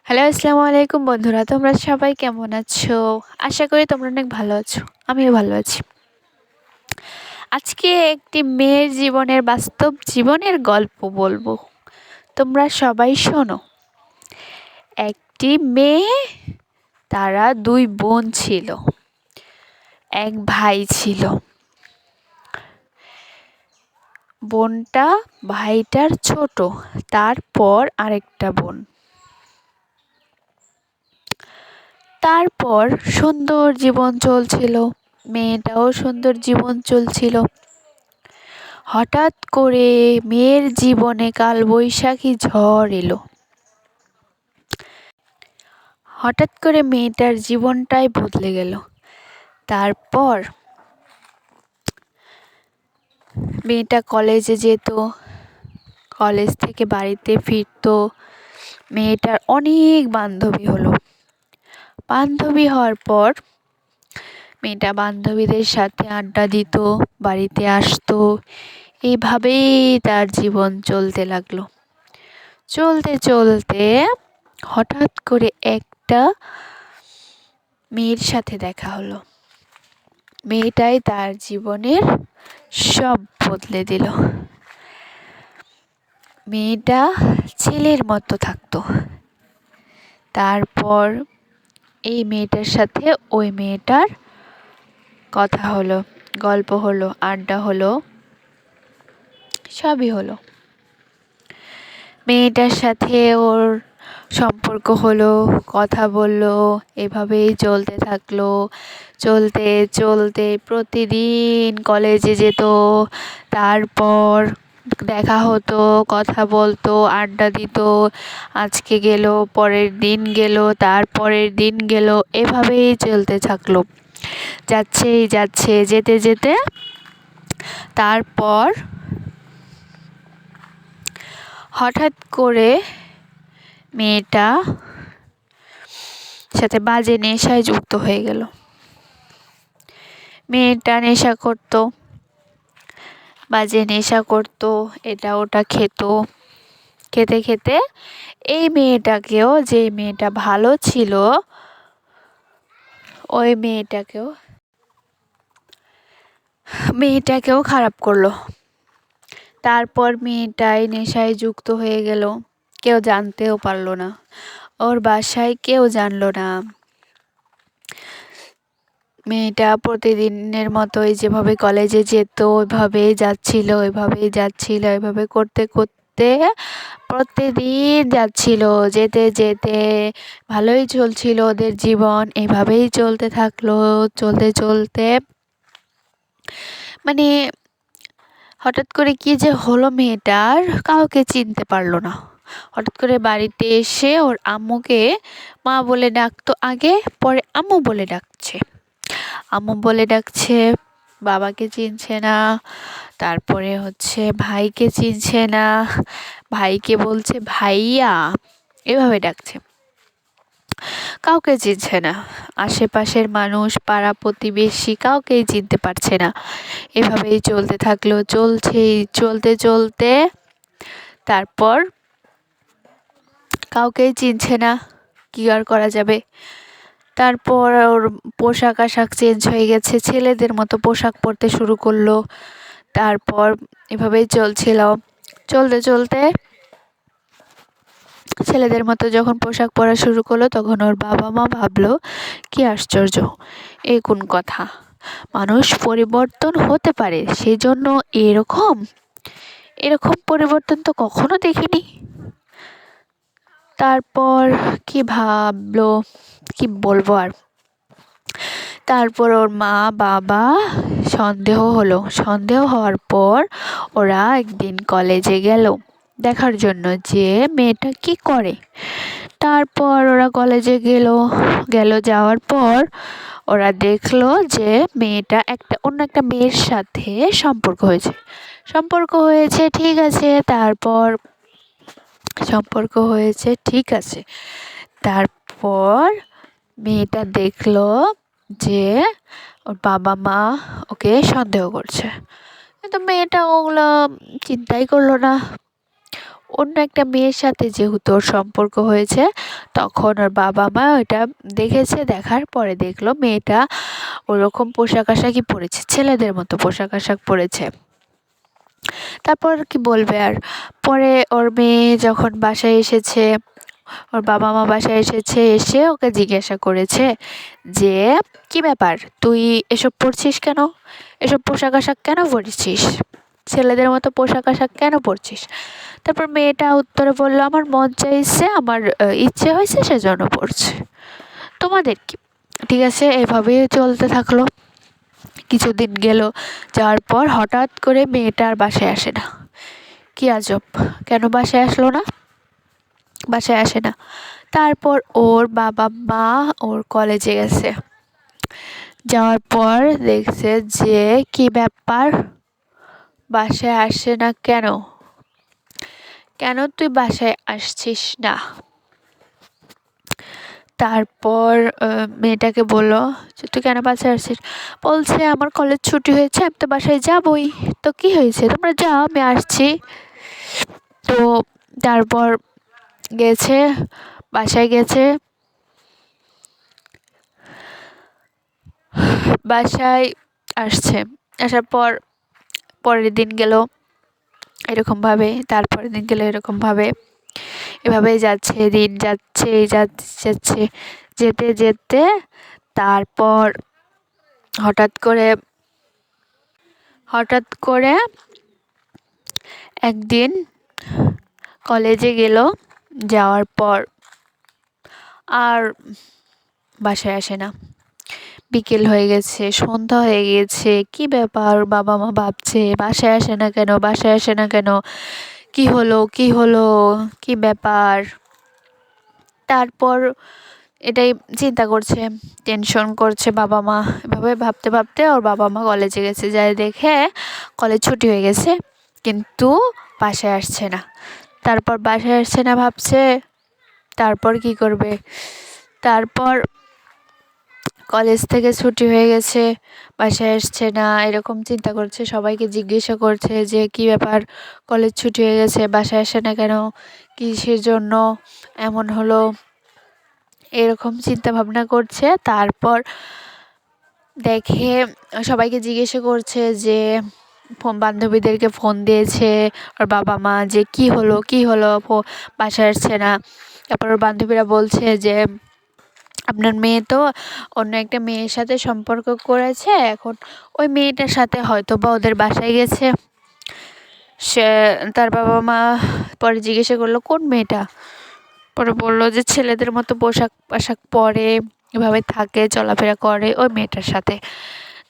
হ্যালো, আসসালামু আলাইকুম বন্ধুরা, তোমরা সবাই কেমন আছো? আশা করি তোমরা অনেক ভালো আছো। আমিও ভালো আছি। আজকে একটি মেয়ের জীবনের বাস্তব জীবনের গল্প বলবো, তোমরা সবাই শোনো। একটি মেয়ে, তারা দুই বোন ছিল, এক ভাই ছিল। বোনটা ভাইটার ছোট, তারপর আরেকটা বোন। তারপর সুন্দর জীবন চলছিল, মেয়েটাও সুন্দর জীবন চলছিল। হঠাৎ করে মেয়ের জীবনে কালবৈশাখী ঝড় এলো। হঠাৎ করে মেয়েটার জীবনটাই বদলে গেল। তারপর মেয়েটা কলেজে যেত, কলেজ থেকে বাড়িতে ফিরতো। মেয়েটার অনেক বান্ধবী হলো। বান্ধবী হওয়ার পর মেয়েটা বান্ধবীদের সাথে আড্ডা দিত, বাড়িতে আসতো। এইভাবেই তার জীবন চলতে লাগলো। চলতে চলতে হঠাৎ করে একটা মেয়ের সাথে দেখা হলো। মেয়েটাই তার জীবনের সব বদলে দিল। মেয়েটা ছেলের মতো থাকতো। তারপর এই মেয়েটার সাথে ওই মেয়েটার কথা হলো, গল্প হলো, আড্ডা হলো, সবই হলো। মেয়েটার সাথে ওর সম্পর্ক হলো, কথা বললো, এভাবেই চলতে থাকলো। চলতে চলতে প্রতিদিন কলেজে যেত, তারপর দেখা হতো, কথা বলতো, আড্ডা দিত। আজকে গেল, পরের দিন গেল, তারপরের দিন গেল, এভাবেই চলতে থাকলো। যাচ্ছেই যাচ্ছে, যেতে যেতে তারপর হঠাৎ করে মেয়েটা সাথে বাজে নেশায় যুক্ত হয়ে গেল। মেয়েটা নেশা করতো, বাজে নেশা করতো, এটা ওটা খেত। খেতে খেতে এই মেয়েটাকেও, যে মেয়েটা ভালো ছিল, ওই মেয়েটাকেও খারাপ করলো। তারপর মেয়েটাই নেশায় যুক্ত হয়ে গেল, কেউ জানতেও পারলো না, ওর বাসায় কেউ জানলো না। মেয়েটা প্রতিদিনের মতোই যেভাবে কলেজে যেত ওইভাবেই যাচ্ছিল, এভাবে করতে করতে প্রতিদিন যাচ্ছিল। যেতে যেতে ভালোই চলছিল ওদের জীবন, এভাবেই চলতে থাকলো। চলতে চলতে মানে হঠাৎ করে কি যে হলো, মেয়েটার কাউকে চিনতে পারলো না। হঠাৎ করে বাড়িতে এসে ওর আম্মুকে মা বলে ডাকতো আগে, পরে আম্মু বলে ডাকছে। আম্মু বলে ডাকছে, বাবাকে চিনছে না। তারপরে ভাইকে চিনছে না, ভাইকে বলছে ভাইয়া, এভাবে ডাকছে। কাউকে চিনছে না, আশেপাশের মানুষ, পাড়া প্রতিবেশী কাউকেই চিনতে পারছে না। এভাবেই চলতে থাকলো, চলতে চলতে তারপর কাউকেই চিনছে না, কি আর করা যাবে। তারপর ওর পোশাক আশাক চেঞ্জ হয়ে গেছে, ছেলেদের মতো পোশাক পরতে শুরু করলো। তারপর এভাবেই চলছিল। চলতে চলতে ছেলেদের মতো যখন পোশাক পরা শুরু করলো, তখন ওর বাবা মা ভাবলো, কি আশ্চর্য, এ কোন কথা, মানুষ পরিবর্তন হতে পারে, সেই জন্য এরকম এরকম পরিবর্তন তো কখনো দেখিনি। তারপর কি ভাবলো, কি বলবো আর। তারপর ওর মা বাবা সন্দেহ হওয়ার পর ওরা একদিন কলেজে গেল দেখার জন্য যে মেয়েটা কি করে। তারপর ওরা কলেজে গেল যাওয়ার পর ওরা দেখলো যে মেয়েটা অন্য একটা মেয়ের সাথে সম্পর্ক হয়েছে, ঠিক আছে। তারপর সম্পর্ক হয়েছে, ঠিক আছে। তারপর মেয়েটা দেখলো যে ওর বাবা মা ওকে সন্দেহ করছে, কিন্তু মেয়েটা ওগুলো চিন্তাই করলো না। অন্য একটা মেয়ের সাথে যেহেতু ওর সম্পর্ক হয়েছে, তখন ওর বাবা মা ওইটা দেখেছে, দেখার পরে দেখলো মেয়েটা ওরকম পোশাক আশাকই পরেছে, ছেলেদের মতো পোশাক আশাক পরেছে। তারপর কি বলবে আর। পরে ওর মেয়ে যখন বাসায় এসেছে, ওর বাবা মা বাসায় এসেছে, এসে ওকে জিজ্ঞাসা করেছে যে কি ব্যাপার, তুই এসব পরছিস কেন, এসব পোশাক আশাক কেন পরছিস, ছেলেদের মতো পোশাক আশাক কেন পরছিস? তারপর মেয়েটা উত্তরে বললো, আমার মন চাইছে, আমার ইচ্ছে হয়েছে, সেজন্য পড়ছে, তোমাদের কি। ঠিক আছে, এভাবেই চলতে থাকলো। কিছুদিন গেল, যাওয়ার পর হঠাৎ করে মেয়েটা আর বাসায় আসে না। কি আজব, কেন বাসায় আসলো না, বাসায় আসে না। তারপর ওর বাবা মা ওর কলেজে গেছে, যাওয়ার পর দেখছে যে কি ব্যাপার, বাসায় আসে না কেন, কেন তুই বাসায় আসছিস না? তারপর মেয়েটাকে বললো যে তুই কেন বাসায় আসছিস? বলছে আমার কলেজ ছুটি হয়েছে, আমি তো বাসায় যাবই, তো কি হয়েছে, তোমরা যাও, আমি আসছি। তো তারপর গেছে, বাসায় গেছে, বাসায় আসছে, আসার পর পরের দিন গেল এরকমভাবে, তারপরের দিন গেল এরকমভাবে, এভাবেই যাচ্ছে, দিন যাচ্ছে, যাচ্ছে, যেতে যেতে তারপর হঠাৎ করে একদিন কলেজে গেল, যাওয়ার পর আর বাসায় আসে না। বিকেল হয়ে গেছে, সন্ধ্যা হয়ে গেছে, কি ব্যাপার, বাবা মা ভাবছে বাসায় আসে না কেন, বাসায় আসে না কেন, কি হলো, কি হলো, কি ব্যাপার। তারপর এটাই চিন্তা করছে, টেনশন করছে বাবা মা। এভাবে ভাবতে ভাবতে ওর বাবা মা কলেজে গেছে, যাই দেখে কলেজ ছুটি হয়ে গেছে, কিন্তু বাসায় আসছে না। তারপর বাসায় আসছে না ভাবছে, তারপর কি করবে। তারপর কলেজ থেকে ছুটি হয়ে গেছে, বাসায় আসছে না, এরকম চিন্তা করছে, সবাইকে জিজ্ঞাসা করছে যে কি ব্যাপার, কলেজ ছুটি হয়ে গেছে, বাসায় আসে না কেন, কিসের জন্য এমন হলো, এরকম চিন্তা ভাবনা করছে। তারপর দেখে সবাইকে জিজ্ঞাসা করছে যে বান্ধবীদেরকে ফোন দিয়েছে ওর বাবা মা যে কি হলো, কি হলো, বাসায় আসছে না। তারপর ওর বান্ধবীরা বলছে যে আপনার মেয়ে তো অন্য একটা মেয়ের সাথে সম্পর্ক করেছে, এখন ওই মেয়েটার সাথে হয়তো বা ওদের বাসায় গেছে। সে তার বাবা মা পরে জিজ্ঞাসা করলো কোন মেয়েটা, পরে বললো যে ছেলেদের মতো পোশাক আশাক পরে, এভাবে থাকে, চলাফেরা করে, ওই মেয়েটার সাথে।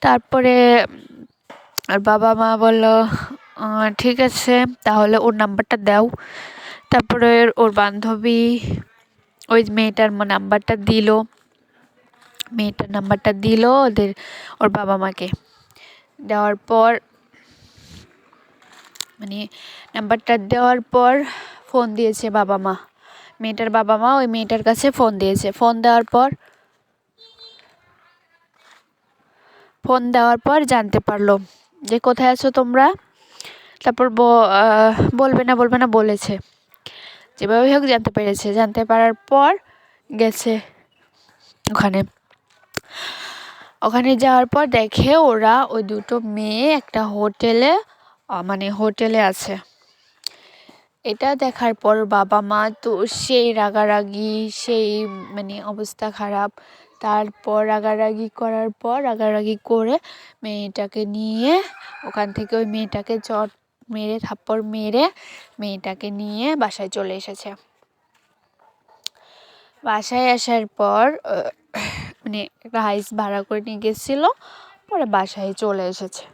তারপরে আর বাবা মা বললো ঠিক আছে, তাহলে ওর নাম্বারটা দাও। তারপরে ওর বান্ধবী ওই মেয়েটার নাম্বারটা দিল, মেয়েটার নাম্বারটা দিল ওর বাবা মাকে। দেওয়ার পর নাম্বারটা দেওয়ার পর ফোন দিয়েছে বাবা মা, মেয়েটার বাবা মা ওই মেয়েটার কাছে ফোন দিয়েছে। ফোন দেওয়ার পর জানতে পারলো যে কোথায় আছো তোমরা। তারপর বলবে না বলেছে, যেভাবে হোক জানতে পেরেছে। জানতে পারার পর গেছে ওখানে যাওয়ার পর দেখে ওরা ওই দুটো মেয়ে একটা হোটেলে আছে। এটা দেখার পর বাবা মা তো সেই রাগারাগি, সেই অবস্থা খারাপ। তারপর রাগারাগি করে মেয়েটাকে নিয়ে ওখান থেকে ওই মেয়েটাকে চট মেরে, থাপ্পড় মেরে মেয়েটাকে নিয়ে বাসায় চলে এসেছে। বাসায় আসার পর একটা হাইস ভাড়া করে নিয়ে গেছিলো, পরে বাসায় চলে এসেছে।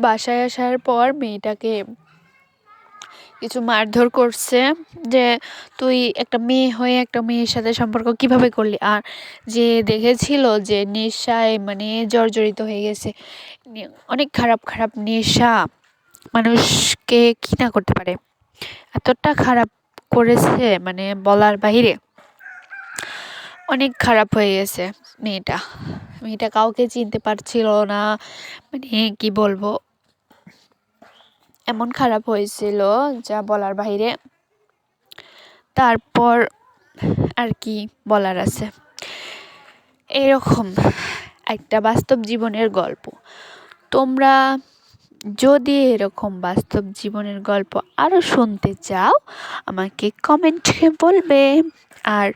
বাসায় আসার পর মেয়েটাকে কিছু মারধর করছে যে তুই একটা মেয়ে হয়ে একটা মেয়ের সাথে সম্পর্ক কিভাবে করলি। আর যে দেখেছিল যে নেশায় জর্জরিত হয়ে গেছে, অনেক খারাপ খারাপ নেশা মানুষকে কি না করতে পারে, এতটা খারাপ করেছে মানে বলার বাহিরে। অনেক খারাপ হয়ে গেছে মেয়েটা। মেয়েটা কাউকে চিনতে পারছিল না, মানে কি বলবো, এমন খারাপ হয়েছিল যা বলার বাহিরে। তারপর আর কি বলার আছে, এরকম একটা বাস্তব জীবনের গল্প। তোমরা যদি এরকম বাস্তব জীবনের গল্প আরও শুনতে চাও আমাকে কমেন্টে বলবে। আর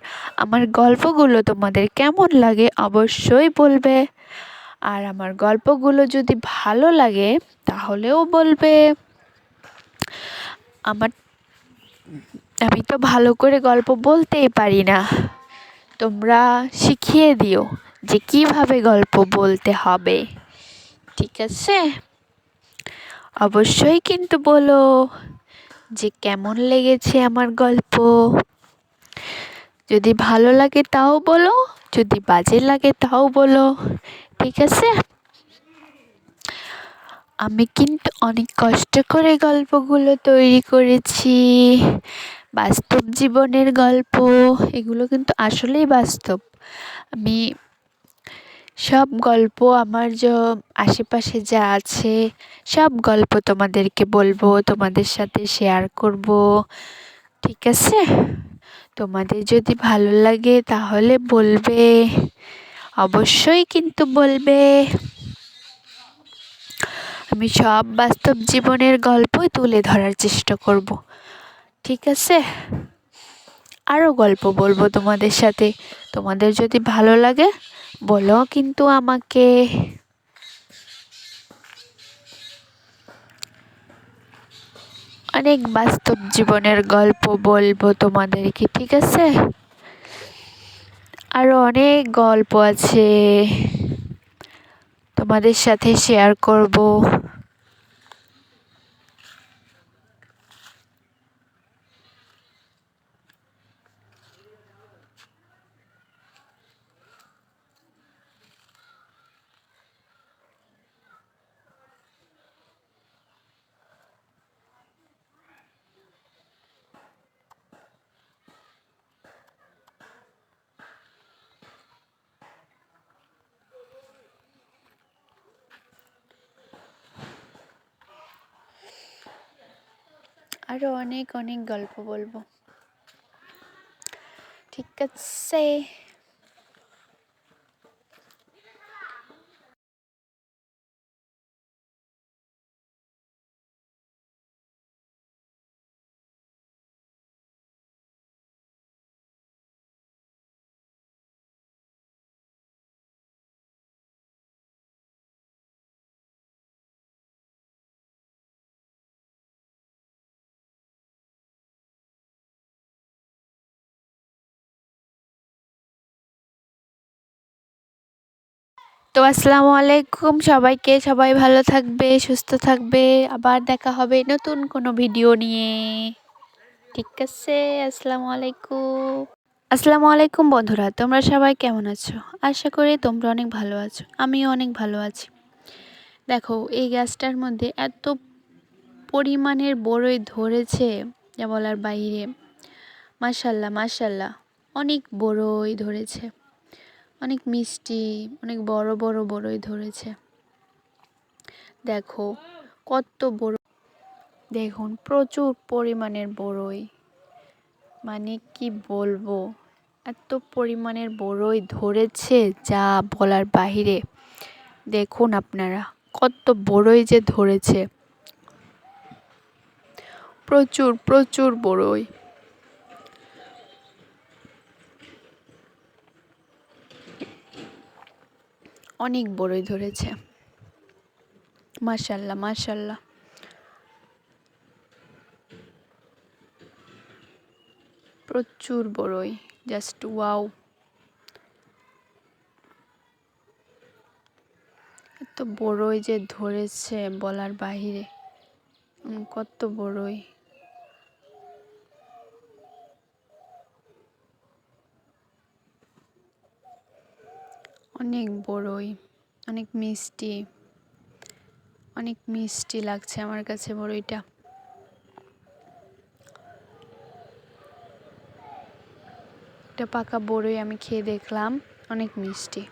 আমার গল্পগুলো তোমাদের কেমন লাগে অবশ্যই বলবে। আর আমার গল্পগুলো যদি ভালো লাগে তাহলেও বলবে। আমি তো ভালো করে গল্প বলতেই পারি না, তোমরা শিখিয়ে দিও যে কিভাবে গল্প বলতে হবে, ঠিক আছে? অবশ্যই কিন্তু বলো যে কেমন লেগেছে আমার গল্প। যদি ভালো লাগে তাও বলো, যদি বাজে লাগে তাও বলো, ঠিক আছে? আমি কিন্তু অনেক কষ্ট করে গল্পগুলো তৈরি করেছি, বাস্তব জীবনের গল্প। এগুলো কিন্তু আসলেই বাস্তব। আমি সব গল্প আমার আশেপাশে যা আছে সব গল্প তোমাদেরকে বলবো, তোমাদের সাথে শেয়ার করব, ঠিক আছে? তোমাদের যদি ভালো লাগে তাহলে বলবে, অবশ্যই কিন্তু বলবে। আমি সব বাস্তব জীবনের গল্পই তুলে ধরার চেষ্টা করব, ঠিক আছে? আরও গল্প বলবো তোমাদের সাথে, তোমাদের যদি ভালো লাগে বলো কিন্তু আমাকে। অনেক বাস্তব জীবনের গল্প বলবো তোমাদেরকে, ঠিক আছে? আরও অনেক গল্প আছে তোমাদের সাথে শেয়ার করব। আরও অনেক অনেক গল্প বলবো, ঠিক আছে? তো আসসালামু আলাইকুম সবাইকে, সবাই ভালো থাকবে, সুস্থ থাকবে। আবার দেখা হবে নতুন কোনো ভিডিও নিয়ে, ঠিক আছে? আসসালামু আলাইকুম। আসসালামু আলাইকুম বন্ধুরা, তোমরা সবাই কেমন আছো? আশা করি তোমরা অনেক ভালো আছো, আমিও অনেক ভালো আছি। দেখো এই গাছটার মধ্যে এত পরিমাণের বড়ই ধরেছে যা বলার বাইরে। মাশাল্লাহ মাশাল্লাহ, অনেক বড়ই ধরেছে, অনেক মিষ্টি, অনেক বড় বড় বড়ই ধরেছে। দেখো কত বড়, দেখুন প্রচুর পরিমাণের বড়ই, মানে কি বলবো, এত পরিমাণের বড়ই ধরেছে যা বলার বাহিরে। দেখুন আপনারা কত বড়ই যে ধরেছে, প্রচুর প্রচুর বড়ই, অনেক বড়ই ধরেছে। মাশাল্লাহ মাশাল্লাহ, প্রচুর বড়ই, জাস্ট ওয়াও। এত বড়ই যে ধরেছে বলার বাহিরে, কত বড়ই, অনেক বড়ই, অনেক মিষ্টি, অনেক মিষ্টি লাগছে আমার কাছে বড়ইটা। একটা পাকা বড়ই আমি খেয়ে দেখলাম, অনেক মিষ্টি।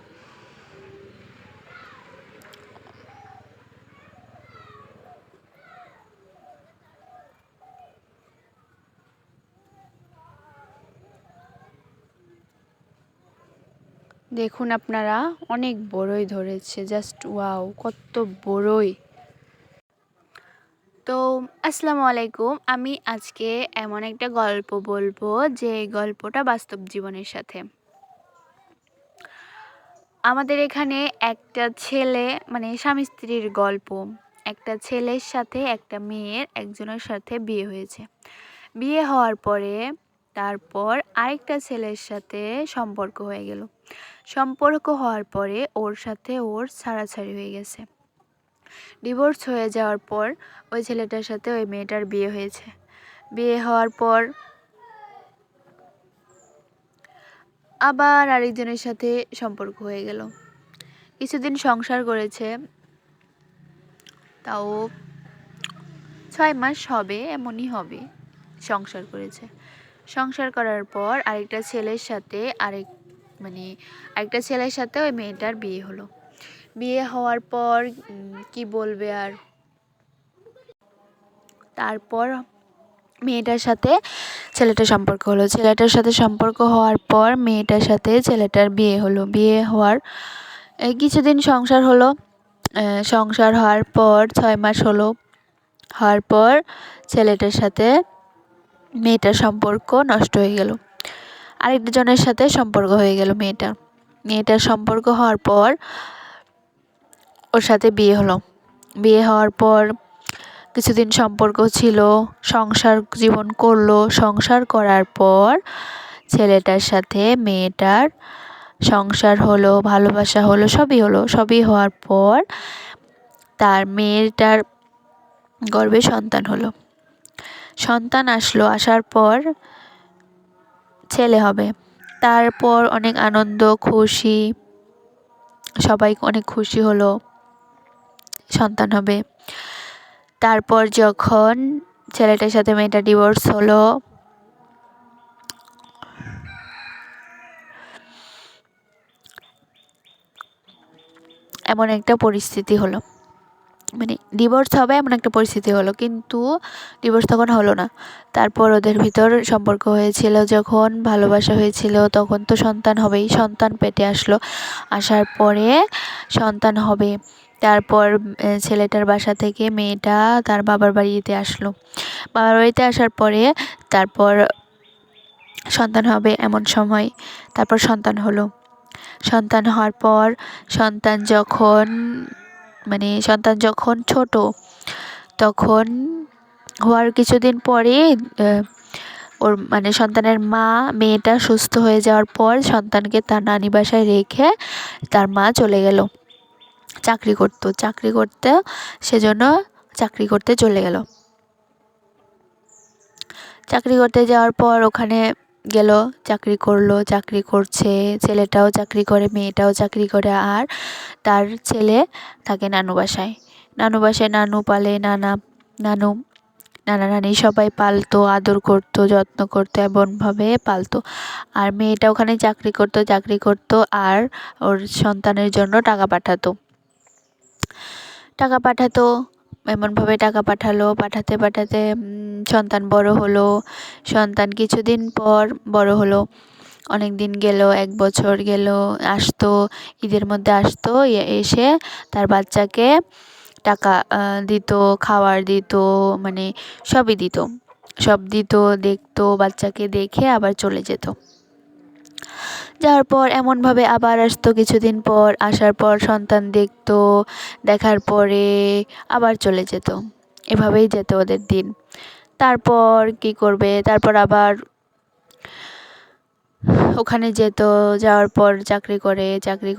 দেখুন আপনারা, অনেক বড়ই ধরেছে, জাস্ট ওয়াও, কত বড়ই। তো আসসালামু আলাইকুম, আমি আজকে এমন একটা গল্প বলবো যে গল্পটা বাস্তব জীবনের সাথে। আমাদের এখানে একটা ছেলে, মানে স্বামী স্ত্রীর গল্প। একটা ছেলের সাথে একটা মেয়ের একজনের সাথে বিয়ে হয়েছে। বিয়ে হওয়ার পরে তারপর আরেকটা ছেলের সাথে সম্পর্ক হয়ে গেল। সম্পর্ক হওয়ার পরে ওর সাথে ওর ছাড়াছাড়ি হয়ে গেছে। ডিভোর্স হয়ে যাওয়ার পর ওই ছেলেটার সাথে ওই মেয়েটার বিয়ে হয়েছে। বিয়ে হওয়ার পর আবার আরেকজনের সাথে সম্পর্ক হয়ে গেল। কিছুদিন সংসার করেছে, তাও 6 মাস হবে, এমনই হবে। সংসার করেছে। সংসার করার পর আরেকটা ছেলের সাথে আরেকটা ছেলের সাথে ওই মেয়েটার বিয়ে হলো। বিয়ে হওয়ার পর কি বলবে আর, তারপর মেয়েটার সাথে ছেলেটার সম্পর্ক হলো। ছেলেটার সাথে সম্পর্ক হওয়ার পর মেয়েটার সাথে ছেলেটার বিয়ে হলো। বিয়ে হওয়ার কিছুদিন সংসার হলো। সংসার হওয়ার পর 6 মাস হলো। হওয়ার পর ছেলেটার সাথে মেয়েটার সম্পর্ক নষ্ট হয়ে গেল। আরেকজনের সাথে সম্পর্ক হয়ে গেল মেয়েটার সম্পর্ক হওয়ার পর ওর সাথে বিয়ে হলো। বিয়ে হওয়ার পর কিছুদিন সম্পর্ক ছিল, সংসার জীবন করলো। সংসার করার পর ছেলেটার সাথে মেয়েটার সংসার হলো, ভালোবাসা হলো, সবই হলো। সবই হওয়ার পর তার মেয়েটার গর্ভে সন্তান হলো। সন্তান আসলো, আসার পর ছেলে হবে। তারপর অনেক আনন্দ খুশি, সবাই অনেক খুশি হলো, সন্তান হবে। তারপর যখন ছেলেটার সাথে মেয়েটা ডিভোর্স হলো, এমন একটা পরিস্থিতি হলো, মানে ডিভোর্স হবে এমন একটা পরিস্থিতি হলো, কিন্তু ডিভোর্স তখন হলো না। তারপর ওদের ভিতর সম্পর্ক হয়েছিল, যখন ভালোবাসা হয়েছিল তখন তো সন্তান হবেই। সন্তান পেটে আসলো, আসার পরে সন্তান হবে। তারপর ছেলেটার বাসা থেকে মেয়েটা তার বাবার বাড়িতে আসলো। বাবার বাড়িতে আসার পরে তারপর সন্তান হবে এমন সময় তারপর সন্তান হলো। সন্তান হওয়ার পর সন্তান যখন ছোট, তখন হওয়ার কিছুদিন পরে ওর সন্তানের মা, মেয়েটা সুস্থ হয়ে যাওয়ার পর সন্তানকে তার নানি বাসায় রেখে তার মা চলে গেল চাকরি করতে, সেজন্য চাকরি করতে চলে গেল। চাকরি করতে যাওয়ার পর ওখানে গেল, চাকরি করলো, চাকরি করছে, ছেলেটাও চাকরি করে, মেয়েটাও চাকরি করে। আর তার ছেলে থাকে নানু বাসায়। নানু পালে, নানু নানি সবাই পালতো, আদর করতো, যত্ন করতো, এমনভাবে পালতো। আর মেয়েটা ওখানে চাকরি করতো আর ওর সন্তানের জন্য টাকা পাঠাতো। এমনভাবে টাকা পাঠাতে সন্তান বড় হলো। সন্তান কিছুদিন পর বড় হলো, অনেক দিন গেল, 1 বছর গেল। আসতো, ঈদের মধ্যে আসতো, এসে তার বাচ্চাকে টাকা দিত, খাবার দিত, সবই দিত, দেখতো, বাচ্চাকে দেখে আবার চলে যেত। যাওয়ার পর এমনভাবে আবার আসতো, কিছুদিন পর আসার পর সন্তান দেখতো, দেখার পরে আবার চলে যেত। এভাবেই যেত ওদের দিন। তারপর কি করবে, তারপর আবার ওখানে যেত, যাওয়ার পর চাকরি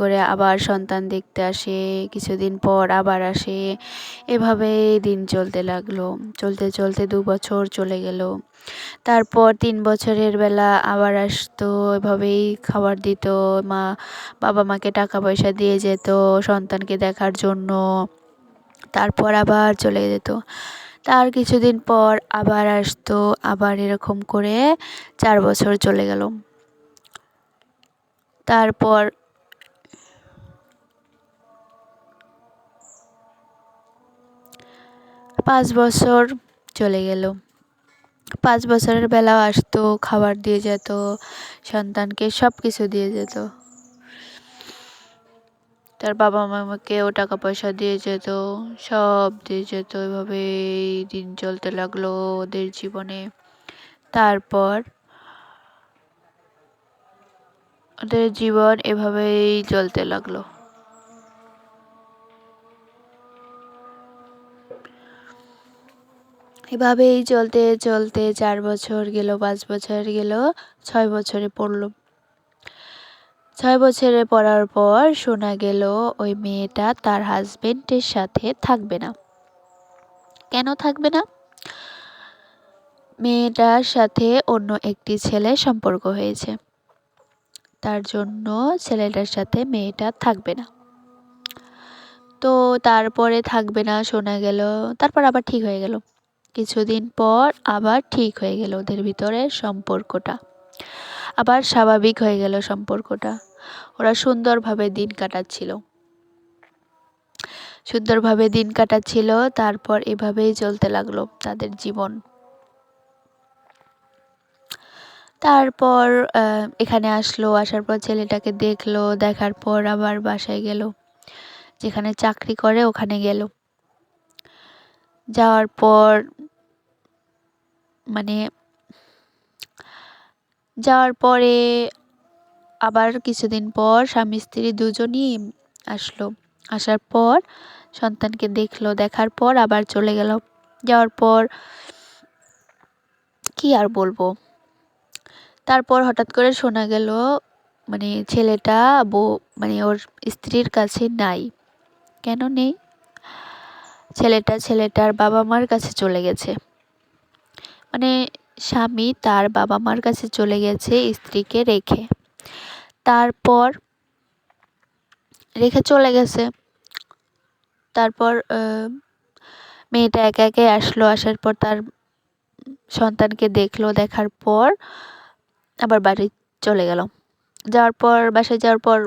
করে আবার সন্তান দেখতে আসে, কিছুদিন পর আবার আসে। এভাবে দিন চলতে লাগলো। চলতে 2 বছর চলে গেল। তারপর 3 বছরের বেলা আবার আসতো, এভাবেই খাবার দিত, বাবা মাকে টাকা পয়সা দিয়ে যেত সন্তানকে দেখার জন্য। তারপর আবার চলে যেত। তার কিছুদিন পর আবার আসতো, আবার এরকম করে 4 বছর চলে গেল। তারপর 5 বছর চলে গেল। 5 বছরের বেলাও আসতো, খাবার দিয়ে যেত, সন্তানকে সব কিছু দিয়ে যেত। তার বাবা মামাকেও টাকা পয়সা দিয়ে যেত, সব দিয়ে যেত। এভাবেই দিন চলতে লাগলো ওদের জীবনে। তারপর ওদের জীবন এভাবেই চলতে লাগলো। এভাবেই চলতে চলতে 4 বছর গেল, 5 বছর গেল, 6 বছরে পড়লো। 6 বছরে পড়ার পর শোনা গেল ওই মেয়েটা তার হাজবেন্ডের সাথে থাকবে না। কেন থাকবে না? মেয়েটার সাথে অন্য একটি ছেলে সম্পর্ক হয়েছে, তার জন্য ছেলেটার সাথে মেয়েটা থাকবে না। তো তারপরে থাকবে না শোনা গেল, তারপর আবার ঠিক হয়ে গেল। কিছুদিন পর আবার ঠিক হয়ে গেল, ওদের ভিতরে সম্পর্কটা আবার স্বাভাবিক হয়ে গেল সম্পর্কটা। ওরা সুন্দরভাবে দিন কাটাচ্ছিল। তারপর এভাবেই চলতে লাগলো তাদের জীবন। তারপর এখানে আসলো, আসার পর ছেলেটাকে দেখলো, দেখার পর আবার বাসায় গেল, যেখানে চাকরি করে ওখানে গেল। যাওয়ার পর যাওয়ার পরে আবার কিছুদিন পর স্বামী স্ত্রী দুজনই আসলো। আসার পর সন্তানকে দেখলো, দেখার পর আবার চলে গেল। যাওয়ার পর কি আর বলবো, তারপর হঠাৎ করে শোনা গেল ছেলেটা ওর স্ত্রীর কাছে নাই। কেন নেই? ছেলেটার বাবা মার কাছে চলে গেছে। স্বামী তার বাবা মার কাছে চলে গেছে স্ত্রীকে রেখে। তারপর রেখে চলে গেছে। তারপর মেয়েটা একা একাই আসলো। আসার পর তার সন্তানকে দেখলো, দেখার পর আবার বাড়ি চলে গেল। বাসায় যাওয়ার পর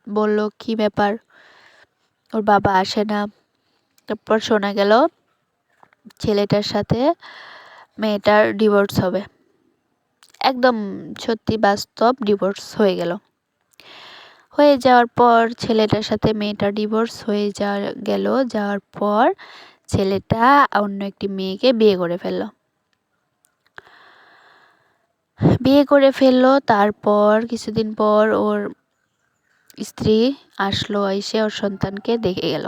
বলল, কি ব্যাপার, ওর বাবা আসে না। তারপর শোনা গেল ছেলেটার সাথে মেয়েটার ডিভোর্স হবে। একদম সত্যি বাস্তব ডিভোর্স হয়ে গেল। হয়ে যাওয়ার পর ছেলেটার সাথে মেয়েটার ডিভোর্স হয়ে যাওয়ার পর ছেলেটা অন্য একটি মেয়েকে বিয়ে করে ফেললো। তারপর কিছুদিন পর ওর স্ত্রী আসলো, এসে ওর সন্তানকে দেখে গেল।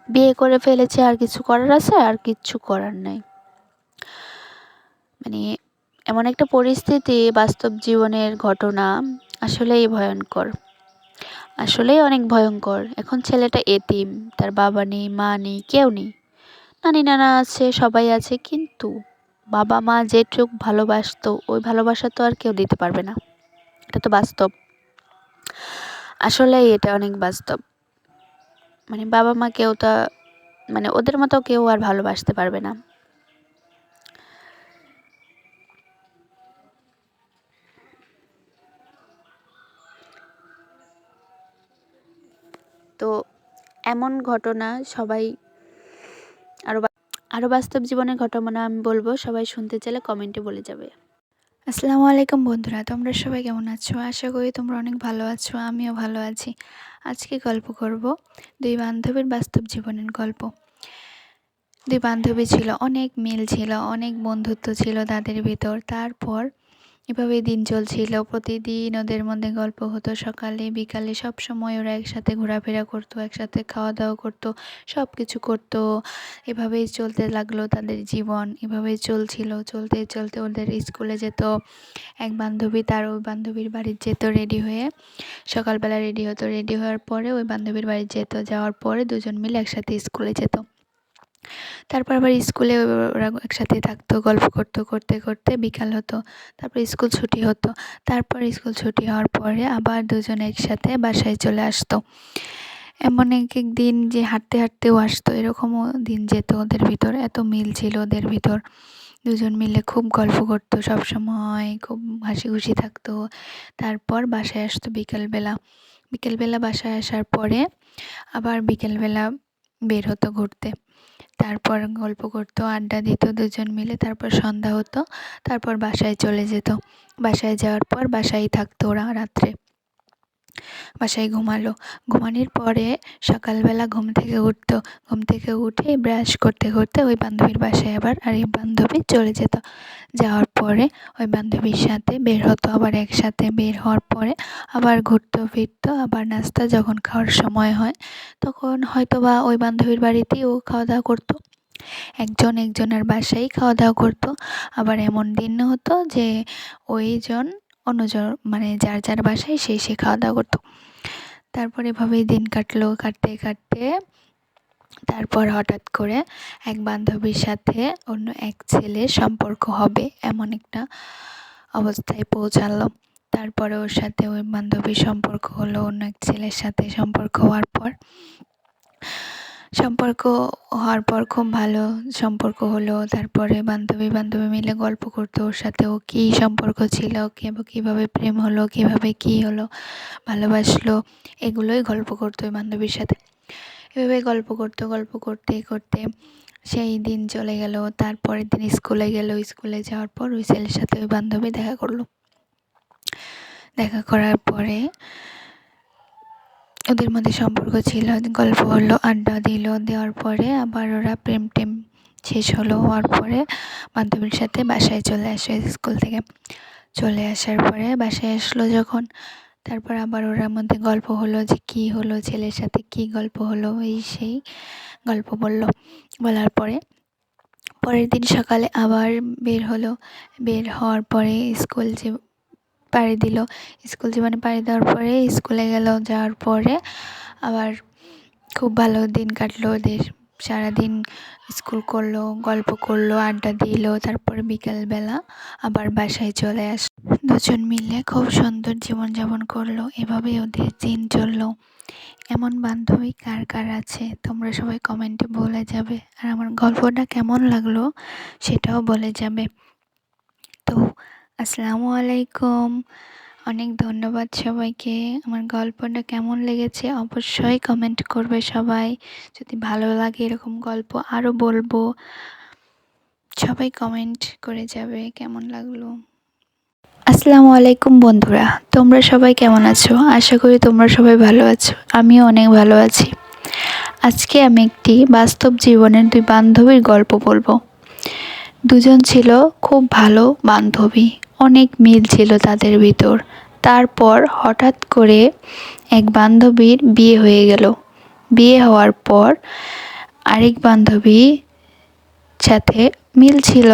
বিয়ে করে ফেলেছে, আর কিছু করার আছে? আর কিচ্ছু করার নাই। এমন একটা পরিস্থিতি, বাস্তব জীবনের ঘটনা, আসলেই ভয়ঙ্কর, আসলেই অনেক ভয়ঙ্কর। এখন ছেলেটা এতিম, তার বাবা নেই, মা নেই, কেউ নেই। নানি নানা আছে, সবাই আছে, কিন্তু বাবা মা যেটুক ভালোবাসতো ওই ভালোবাসা তো আর কেউ দিতে পারবে না। এটা তো বাস্তব, আসলেই এটা অনেক বাস্তব। বাবা মা কেউ তা ওদের মতো কেউ আর ভালোবাসতে পারবে না। তো এমন ঘটনা সবাই আরও বাস্তব জীবনের ঘটনা আমি বলবো, সবাই শুনতে চাইলে কমেন্টে বলে যাবে। আসসালামু আলাইকুম বন্ধুরা, তোমরা সবাই কেমন আছো? আশা করি তোমরা অনেক ভালো আছো, আমিও ভালো আছি। আজকে গল্প করব দুই বান্ধবীর বাস্তব জীবনের গল্প। দুই বান্ধবী ছিল, অনেক মিল ছিল, অনেক বন্ধুত্ব ছিল তাদের ভিতর। তারপর এভাবেই দিন চলছিল। প্রতিদিন ওদের মধ্যে গল্প হতো, সকালে বিকালে সব সময় ওরা একসাথে ঘোরাফেরা করতো, একসাথে খাওয়া দাওয়া করতো, সব কিছু করতো। এভাবেই চলতে লাগলো তাদের জীবন। এভাবেই চলতে চলতে ওদের স্কুলে যেত। এক বান্ধবী তার ওই বান্ধবীর বাড়ি যেত রেডি হয়ে, সকালবেলা রেডি হতো। রেডি হওয়ার পরে ওই বান্ধবীর বাড়ি যেত, যাওয়ার পরে দুজন মিলে একসাথে স্কুলে যেত। তারপর আবার স্কুলে ওরা একসাথে থাকতো, গল্প করতে করতে বিকাল হতো। তারপর স্কুল ছুটি হতো। তারপর স্কুল ছুটি হওয়ার পরে আবার দুজন একসাথে বাসায় চলে আসতো। এমন এক এক দিন যে হাঁটতেও আসতো, এরকমও দিন যেত ওদের ভিতর। এত মিল ছিল ওদের ভিতর। দুজন মিলে খুব গল্প করতো, সব সময় খুব হাসি খুশি থাকতো। তারপর বাসায় আসতো বিকেলবেলা বাসায় আসার পরে আবার বিকেলবেলা বের হতো ঘুরতে। তারপর গল্প করতো, আড্ডা দিত দুজন মিলে। তারপর সন্ধ্যা হতো, তারপর বাসায় চলে যেত। বাসায় যাওয়ার পর বাসায় থাকতো ওরা রাত্রে। বাসায় ঘুমানোর পরে সকালবেলা ঘুম থেকে উঠে ব্রাশ করতে করতে ওই বান্ধবীর বাসায় আবার আরেক বান্ধবী চলে যেত। যাওয়ার পরে ওই বান্ধবীর সাথে বের হতো, আবার একসাথে বের হওয়ার পরে আবার ঘুরতো ফিরতো। আবার নাস্তা যখন খাওয়ার সময় হয় তখন হয়তো বা ওই বান্ধবীর বাড়িতেই ও খাওয়া দাওয়া করতো। একজনের বাসায় খাওয়া দাওয়া করতো। আবার এমন দিন হতো যে ওইজন অন্যজন মানে যার বাসায় সে খাওয়া দাওয়া করতো। তারপর এভাবেই দিন কাটতে তারপর হঠাৎ করে এক বান্ধবীর সাথে অন্য এক ছেলের সম্পর্ক হবে এমন একটা অবস্থায় পৌঁছালো। তারপরে ওর সাথে ওই বান্ধবীর সম্পর্ক হলো, অন্য এক ছেলের সাথে সম্পর্ক হওয়ার পর খুব ভালো সম্পর্ক হলো। তারপরে বান্ধবী মিলে গল্প করতো ওর সাথে ও কী সম্পর্ক ছিল, কীভাবে প্রেম হলো, কীভাবে কী হলো, ভালোবাসলো, এগুলোই গল্প করতো ওই বান্ধবীর সাথে। এভাবে গল্প করতে সেই দিন চলে গেল। তারপরের দিন স্কুলে গেল। স্কুলে যাওয়ার পর ওই ছেলের সাথে ওই বান্ধবী দেখা করলো। দেখা করার পরে ওদের মধ্যে সম্পর্ক ছিল, গল্প হলো, আড্ডা দেওয়ার পরে আবার ওরা প্রেম শেষ হওয়ার পরে বান্ধবীর সাথে বাসায় চলে আসে। স্কুল থেকে চলে আসার পরে বাসায় আসলো যখন, তারপর আবার ওরার মধ্যে গল্প হলো যে কী হলো, ছেলের সাথে কী গল্প হলো, সেই গল্প বলার পরে পরের দিন সকালে আবার বের হওয়ার পরে স্কুল জীবনে পাড়ি দেওয়ার পরে স্কুলে গেল। যাওয়ার পরে আবার খুব ভালো দিন কাটলো ওদের। সারাদিন স্কুল করলো, গল্প করলো, আড্ডা দিল। তারপরে বিকেলবেলা আবার বাসায় চলে আসলো। দুজন মিলে খুব সুন্দর জীবনযাপন করলো। এভাবে ওদের দিন চললো। এমন বান্ধবী কার কার আছে তোমরা সবাই কমেন্টে বলে যাবে, আর আমার গল্পটা কেমন লাগলো সেটাও বলে যাবে। তো আসসালামু আলাইকুম, অনেক ধন্যবাদ সবাইকে। আমার গল্পটা কেমন লেগেছে অবশ্যই কমেন্ট করবে সবাই। যদি ভালো লাগে এরকম গল্প আরও বলবো, সবাই কমেন্ট করে যাবে কেমন লাগলো। আসসালামু আলাইকুম বন্ধুরা, তোমরা সবাই কেমন আছো? আশা করি তোমরা সবাই ভালো আছো। আমিও অনেক ভালো আছি। আজকে আমি একটি বাস্তব জীবনের দুই বান্ধবীর গল্প বলবো। দুজন ছিল খুব ভালো বান্ধবী, অনেক মিল ছিল তাদের ভিতর। তারপর হঠাৎ করে এক বান্ধবীর বিয়ে হয়ে গেল। বিয়ে হওয়ার পর আরেক বান্ধবীর সাথে মিল ছিল।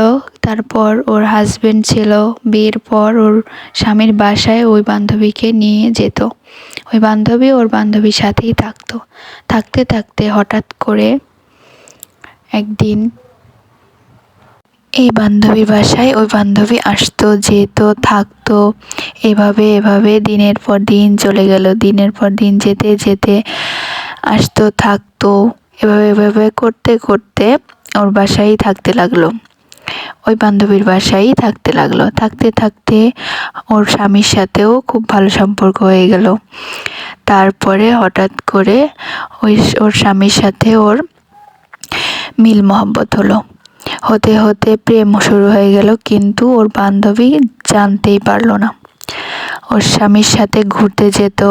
তারপর ওর হাজবেন্ড ছিল, বিয়ের পর ওর স্বামীর বাসায় ওই বান্ধবীকে নিয়ে যেত। ওই বান্ধবী ওর বান্ধবীর সাথেই থাকতো। থাকতে থাকতে হঠাৎ করে একদিন এই বান্ধবীর বাসায় ওই বান্ধবী আসতো, যেত, থাকতো। এভাবে দিনের পর দিন চলে গেল। দিনের পর দিন যেতে যেতে আসতো, থাকতো। এভাবে করতে করতে ওর বাসায় থাকতে লাগলো। ওই বান্ধবীর বাসায় থাকতে লাগলো। থাকতে থাকতে ওর স্বামীর সাথেও খুব ভালো সম্পর্ক হয়ে গেল। তারপরে হঠাৎ করে ওর স্বামীর সাথে ওর মিল মহব্বত হলো। হতে হতে প্রেম শুরু হয়ে গেল, কিন্তু ওর বান্ধবী জানতেই পারলো না। ওর স্বামীর সাথে ঘুরতে যেত,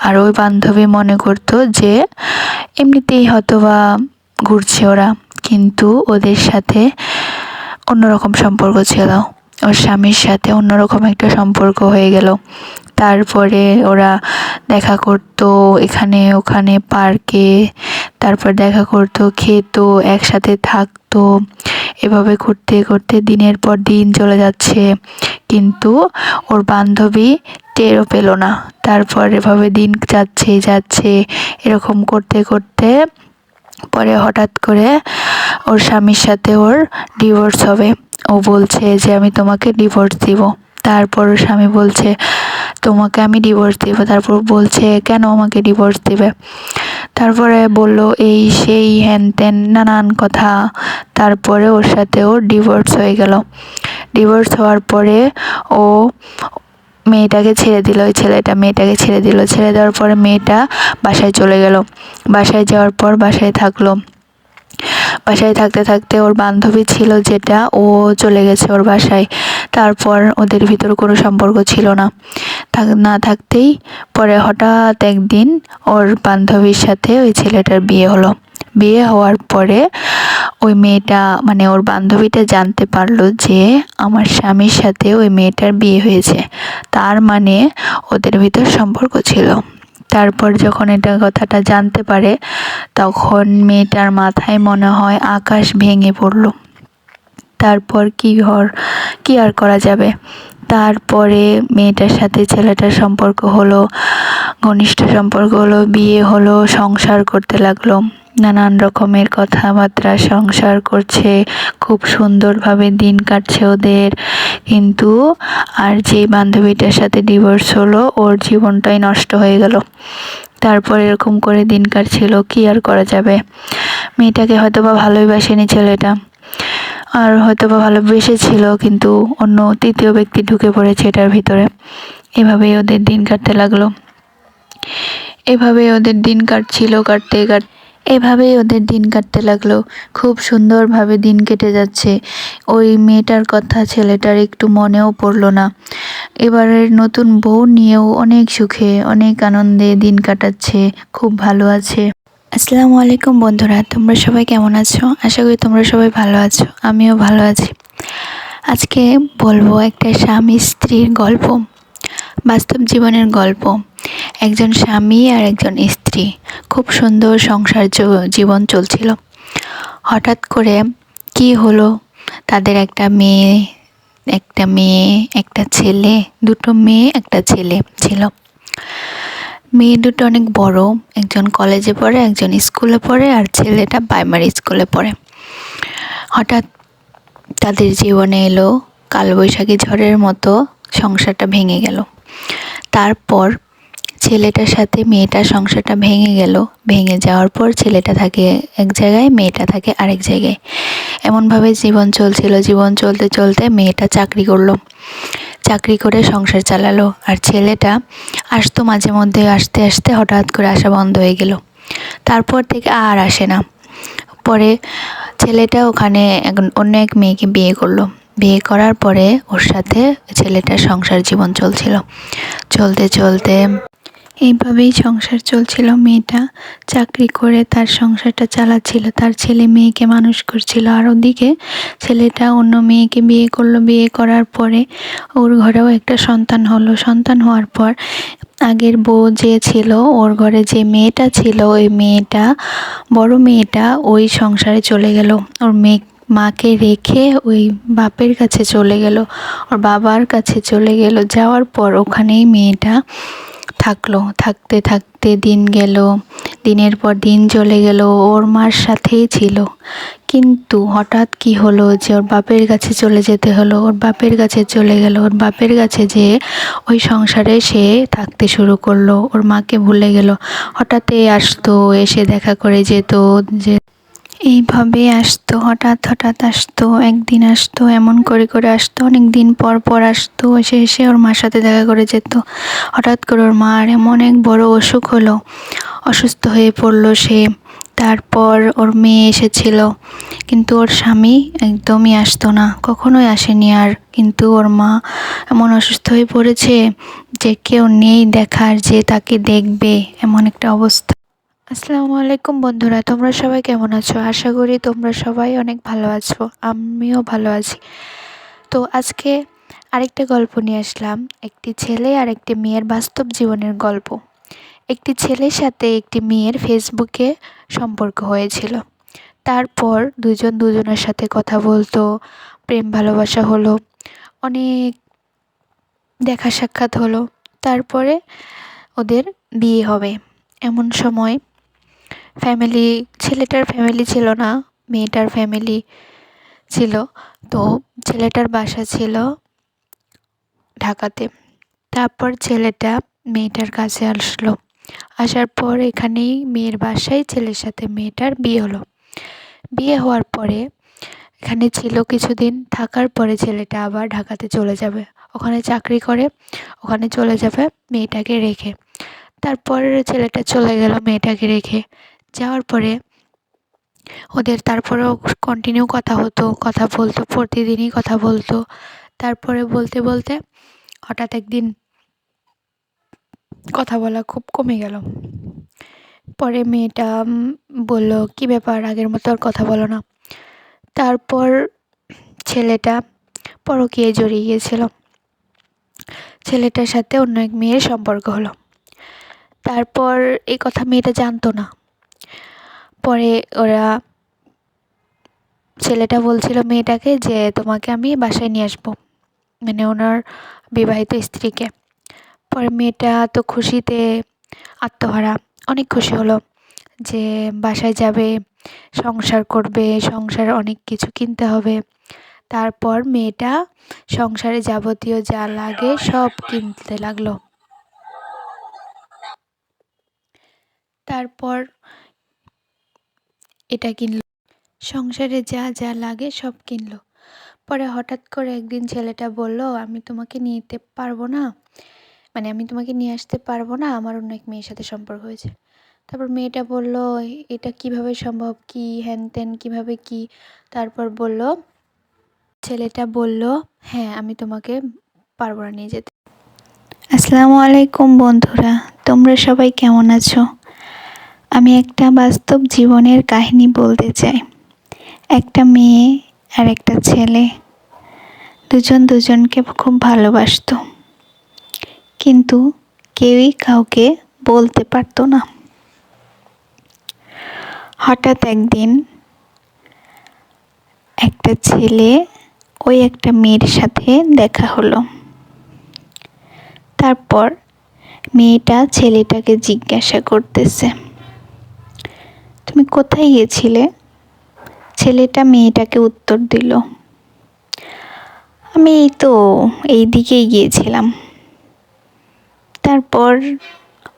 আর ওই বান্ধবী মনে করতো যে এমনিতেই হয়তো বা ঘুরছে ওরা, কিন্তু ওদের সাথে অন্যরকম সম্পর্ক ছিল। ওর স্বামীর সাথে অন্যরকম একটা সম্পর্ক হয়ে গেল। তারপরে ওরা দেখা করতো এখানে ওখানে পার্কে, তারপর দেখা করতো, খেত, একসাথে থাকতো। এভাবে করতে করতে দিনের পর দিন চলে যাচ্ছে, কিন্তু ওর বান্ধবী টেরও পেল না। তারপর এভাবে দিন যাচ্ছে এরকম করতে করতে পরে হঠাৎ করে ওর স্বামীর সাথে ওর ডিভোর্স হবে। ও বলছে যে আমি তোমাকে ডিভোর্স দিব। তারপর ওর স্বামী বলছে তোমাকে আমি ডিভোর্স দিব। তারপর বলছে কেন আমাকে ডিভোর্স দিবে? তারপরে বলল এই সেই হ্যান ত্যান নানান কথা। তারপরে ওর সাথে ওর ডিভোর্স হয়ে গেল। ডিভোর্স হওয়ার পরে ও মেয়েটাকে ছেড়ে দিল, ওই ছেলেটা মেয়েটাকে ছেড়ে দিল। ছেড়ে দেওয়ার পরে মেয়েটা বাসায় চলে গেল। বাসায় যাওয়ার পর বাসায় থাকলো। বাসায় থাকতে থাকতে ওর বান্ধবী ছিল যেটা, ও চলে গেছে ওর বাসায়। তারপর ওদের ভিতর কোনো সম্পর্ক ছিল না। না থাকতেই পরে হঠাৎ একদিন ওর বান্ধবীর সাথে ওই ছেলেটার বিয়ে হলো। বিয়ে হওয়ার পরে ওই মেয়েটা মানে ওর বান্ধবীটা জানতে পারলো যে আমার স্বামীর সাথে ওই মেয়েটার বিয়ে হয়েছে, তার মানে ওদের ভিতর সম্পর্ক ছিল। তারপর যখন এটা কথাটা জানতে পারে তখন মেয়েটার মাথায় মনে হয় আকাশ ভেঙে পড়লো। তারপর কি আর করা যাবে। তারপরে মেয়েটার সাথে ছেলেটার সম্পর্ক হলো, ঘনিষ্ঠ সম্পর্ক হলো, বিয়ে হলো, সংসার করতে লাগলো। নানান রকমের কথাবার্তা সংসার করছে, খুব সুন্দরভাবে দিন কাটছে ওদের। কিন্তু আর যে বান্ধবীটার সাথে ডিভোর্স হলো ওর জীবনটাই নষ্ট হয়ে গেল। তারপর এরকম করে দিন কাটছিল, কি আর করা যাবে। মেয়েটাকে হয়তোবা ভালোবাসেনি ছেলেটা, আর হয়তোবা ভালোবেসেছিল, কিন্তু অন্য তৃতীয় ব্যক্তি ঢুকে পড়েছে এটার ভিতরে। এভাবেই ওদের দিন কাটতে লাগলো। এভাবেই ওদের দিন কাটছিল, এভাবেই ওদের দিন কাটতে লাগলো। খুব সুন্দরভাবে দিন কেটে যাচ্ছে। ওই মেয়েটার কথা ছেলেটার একটু মনেও পড়লো না। এবারের নতুন বউ নিয়েও অনেক সুখে অনেক আনন্দে দিন কাটাচ্ছে, খুব ভালো আছে। আসসালামু আলাইকুম বন্ধুরা, তোমরা সবাই কেমন আছো? আশা করি তোমরা সবাই ভালো আছো, আমিও ভালো আছি। আজকে বলবো একটা স্বামী স্ত্রীর গল্প, বাস্তব জীবনের গল্প। একজন স্বামী আর একজন স্ত্রী, খুব সুন্দর সংসার জীবন চলছিল। হঠাৎ করে কি হলো, তাদের একটা মেয়ে একটা ছেলে, দুটো মেয়ে একটা ছেলে ছিল। মেয়ে দুটো অনেক বড়, একজন কলেজে পড়ে, একজন স্কুলে পড়ে, আর ছেলেটা প্রাইমারি স্কুলে পড়ে। হঠাৎ তাদের জীবনে এলো কালবৈশাখী ঝড়ের মতো, সংসারটা ভেঙে গেল। তারপর ছেলেটার সাথে মেয়েটার সংসারটা ভেঙে গেল। ভেঙে যাওয়ার পর ছেলেটা থাকে এক জায়গায়, মেয়েটা থাকে আরেক জায়গায়। এমনভাবে জীবন চলছিল। জীবন চলতে চলতে মেয়েটা চাকরি করলো, চাকরি করে সংসার চালালো। আর ছেলেটা আসতো মাঝে মধ্যে, আসতে আসতে হঠাৎ করে আসা বন্ধ হয়ে গেল। তারপর থেকে আর আসে না। পরে ছেলেটা ওখানে অন্য এক মেয়েকে বিয়ে করলো। বিয়ে করার পরে ওর সাথে ছেলেটার সংসার জীবন চলছিল। চলতে চলতে এইভাবেই সংসার চলছিল। মেয়েটা চাকরি করে তার সংসারটা চালাচ্ছিল, তার ছেলে মেয়েকে মানুষ করছিল। আর ওদিকে ছেলেটা অন্য মেয়েকে বিয়ে করলো। বিয়ে করার পরে ওর ঘরেও একটা সন্তান হলো। সন্তান হওয়ার পর আগের বউ যে ছিল, ওর ঘরে যে মেয়েটা ছিল, ওই মেয়েটা, বড় মেয়েটা ওই সংসারে চলে গেল। ওর মাকে রেখে ওই বাপের কাছে চলে গেল, ওর বাবার কাছে চলে গেল। যাওয়ার পর ওখানেই মেয়েটা থাকলো। থাকতে থাকতে দিন গেল, দিনের পর দিন চলে গেল, ওর মার সাথেই ছিল। কিন্তু হঠাৎ কি হলো যে ওর বাপের কাছে চলে যেতে হলো। ওর বাপের কাছে চলে গেল। ওর বাপের কাছে যেয়ে ওই সংসারে সে থাকতে শুরু করলো, ওর মাকে ভুলে গেল। হঠাৎই আসতো, এসে দেখা করে যেত, যে এইভাবে আসতো, হঠাৎ হঠাৎ আসতো। একদিন আসতো, এমন করে করে আসতো, অনেক দিন পর পর আসতো। এসে এসে ওর মার সাথে দেখা করে যেত। হঠাৎ করে ওর মার এমন এক বড় অসুখ হলো, অসুস্থ হয়ে পড়লো সে। তারপর ওর মেয়ে এসেছিল, কিন্তু ওর স্বামী একদমই আসতো না, কখনোই আসেনি আর। কিন্তু ওর মা এমন অসুস্থ হয়ে পড়েছে যে কেউ নেই দেখার, যে তাকে দেখবে, এমন একটা অবস্থা। আসসালামু আলাইকুম বন্ধুরা, তোমরা সবাই কেমন আছো? আশা করি তোমরা সবাই অনেক ভালো আছো, আমিও ভালো আছি। তো আজকে আরেকটা গল্প নিয়ে আসলাম, একটি ছেলে আর একটি মেয়ের বাস্তব জীবনের গল্প। একটি ছেলের সাথে একটি মেয়ের ফেসবুকে সম্পর্ক হয়েছিল। তারপর দুজন দুজনের সাথে কথা বলতো, প্রেম ভালোবাসা হলো, অনেক দেখা সাক্ষাৎ হলো। তারপরে ওদের বিয়ে হবে। এমন সময় ছেলেটার ফ্যামিলি ছিল না, মেয়েটার ফ্যামিলি ছিল। তো ছেলেটার বাসা ছিল ঢাকাতে। তারপর ছেলেটা মেয়েটার কাছে আসলো। আসার পর এখানেই মেয়ের বাসায় ছেলের সাথে মেয়েটার বিয়ে হলো। বিয়ে হওয়ার পরে এখানে ছিল কিছুদিন, থাকার পরে ছেলেটা আবার ঢাকাতে চলে যাবে, ওখানে চাকরি করে, ওখানে চলে যাবে মেয়েটাকে রেখে। তারপর ছেলেটা চলে গেল মেয়েটাকে রেখে। যাওয়ার পরে ওদের তারপরেও কন্টিনিউ কথা হতো, কথা বলতো, প্রতিদিনই কথা বলতো। তারপরে বলতে বলতে হঠাৎ একদিন কথা বলা খুব কমে গেল। পরে মেয়েটা বলল, কি ব্যাপার, আগের মতো আর কথা বলো না। তারপর ছেলেটা পরকীয়ায় জড়িয়ে গিয়েছিল, ছেলেটার সাথে অন্য এক মেয়ের সম্পর্ক হলো। তারপর এই কথা মেয়েটা জানতো না। পরে ওরা, ছেলেটা বলছিল মেয়েটাকে যে তোমাকে আমি বাসায় নিয়ে আসবো, মানে ওনার বিবাহিত স্ত্রীকে। পরে মেয়েটা তো খুশিতে আত্মহারা, অনেক খুশি হলো যে বাসায় যাবে, সংসার করবে, সংসারে অনেক কিছু কিনতে হবে। তারপর মেয়েটা সংসারে যাবতীয় যা লাগে সব কিনতে লাগলো। তারপর এটা কিনলো, সংসারে যা যা লাগে সব কিনলো। পরে হঠাৎ করে একদিন ছেলেটা বলল, আমি তোমাকে নিতে পারবো না, মানে আমি তোমাকে নিয়ে আসতে পারবো না, আমার অন্য এক মেয়ের সাথে সম্পর্ক হয়েছে। তারপর মেয়েটা বলল, এটা কিভাবে সম্ভব, কি হ্যান ত্যান, কীভাবে কি। তারপর বলল, ছেলেটা বলল, হ্যাঁ আমি তোমাকে পারবো না নিয়ে যেতে। আসসালামু আলাইকুম বন্ধুরা, তোমরা সবাই কেমন আছো? আমি একটা বাস্তব জীবনের কাহিনী বলতে চাই। একটা মেয়ে আর একটা ছেলে, দুজন দুজনকে খুব ভালোবাসতো, কিন্তু কেউই কাউকে বলতে পারতো না। হঠাৎ একদিন একটা ছেলে ওই একটা মেয়ের সাথে দেখা হলো। তারপর মেয়েটা ছেলেটাকে জিজ্ঞাসা করতেছে, তুমি কোথায় গিয়েছিলে? ছেলেটা মেয়েটাকে উত্তর দিল, আমি এই তো এই দিকেই গিয়েছিলাম। তারপর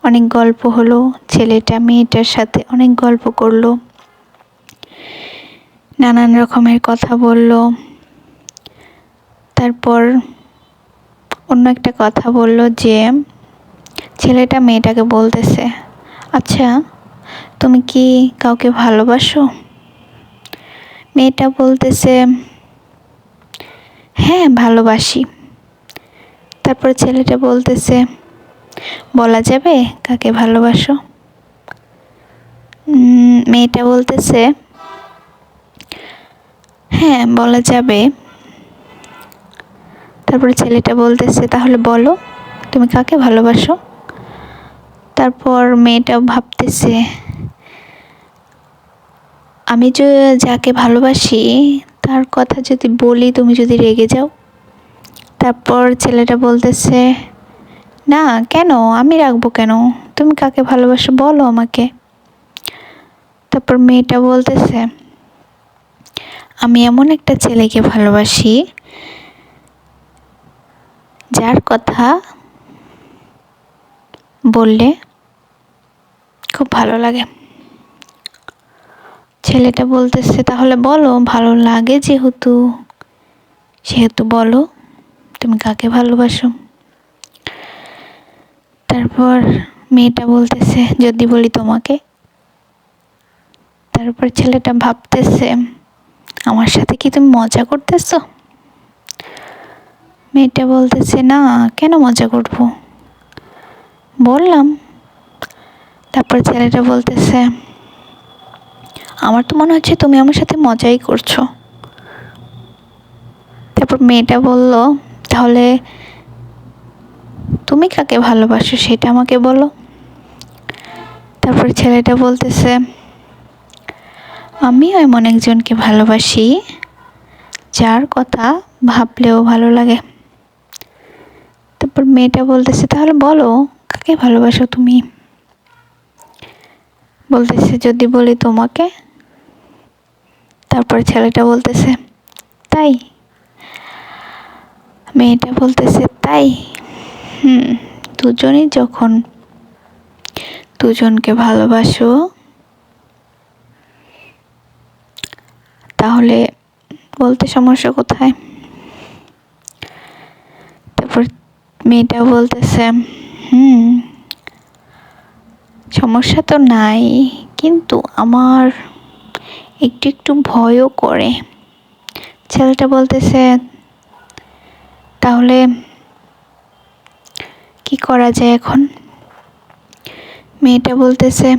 অনেক গল্প হলো, ছেলেটা মেয়েটার সাথে অনেক গল্প করলো, নানান রকমের কথা বলল। তারপর অন্য একটা কথা বলল যে, ছেলেটা মেয়েটাকে বলতেছে, আচ্ছা তুমি কি কাউকে ভালোবাসো? মেয়েটা বলতেছে, হ্যাঁ ভালোবাসি। তারপর ছেলেটা বলতেছে, বলা যাবে কাকে ভালোবাসো? মেয়েটা বলতেছে, হ্যাঁ বলা যাবে। তারপরে ছেলেটা বলতেছে, তাহলে বলো তুমি কাকে ভালোবাসো? তারপর মেয়েটা ভাবতেছে, আমি যে যাকে ভালোবাসি তার কথা যদি বলি তুমি যদি রেগে যাও। তারপর ছেলেটা বলতেছে, না কেন, আমি রাখবো কেন, তুমি কাকে ভালোবাসো বলো আমাকে। তারপর মেয়েটা বলতেছে, আমি এমন একটা ছেলেকে ভালোবাসি যার কথা বললে খুব ভালো লাগে। ছেলেটা বলতেছে, তাহলে বলো, ভালো লাগে যেহেতু সেহেতু বলো তুমি কাকে ভালোবাসো। তারপর মেয়েটা বলতেছে, যদি বলি তোমাকে। তারপর ছেলেটা ভাবতেছে, আমার সাথে কি তুমি মজা করতেছো? মেয়েটা বলতেছে, না কেন মজা করবো, বললাম। তারপর ছেলেটা বলতেছে, আমার তো মনে হচ্ছে তুমি আমার সাথে মজাই করছো। তারপর মেয়েটা বলল, তাহলে তুমি কাকে ভালোবাসো সেটা আমাকে বলো। তারপর ছেলেটা বলতেছে, আমিও এমন একজনকে ভালোবাসি যার কথা ভাবলেও ভালো লাগে। তারপর মেয়েটা বলতেছে, তাহলে বলো কাকে ভালোবাসো তুমি? বলতেছে, যদি বলি তোমাকে। তারপর ছেলেটা বলতেছে, তাই? মেয়েটা বলতেছে, তাই? দুজনেই যখন দুজনকে ভালোবাসো তাহলে বলতে সমস্যা কোথায়? তারপর মেয়েটা বলতেছে, সমস্যা তো নাই, কিন্তু আমার একটু একটু ভয়ও করে। ছেলেটা বলতেছে, তাহলে কি করা যায় এখন? মেয়েটা বলতেছে,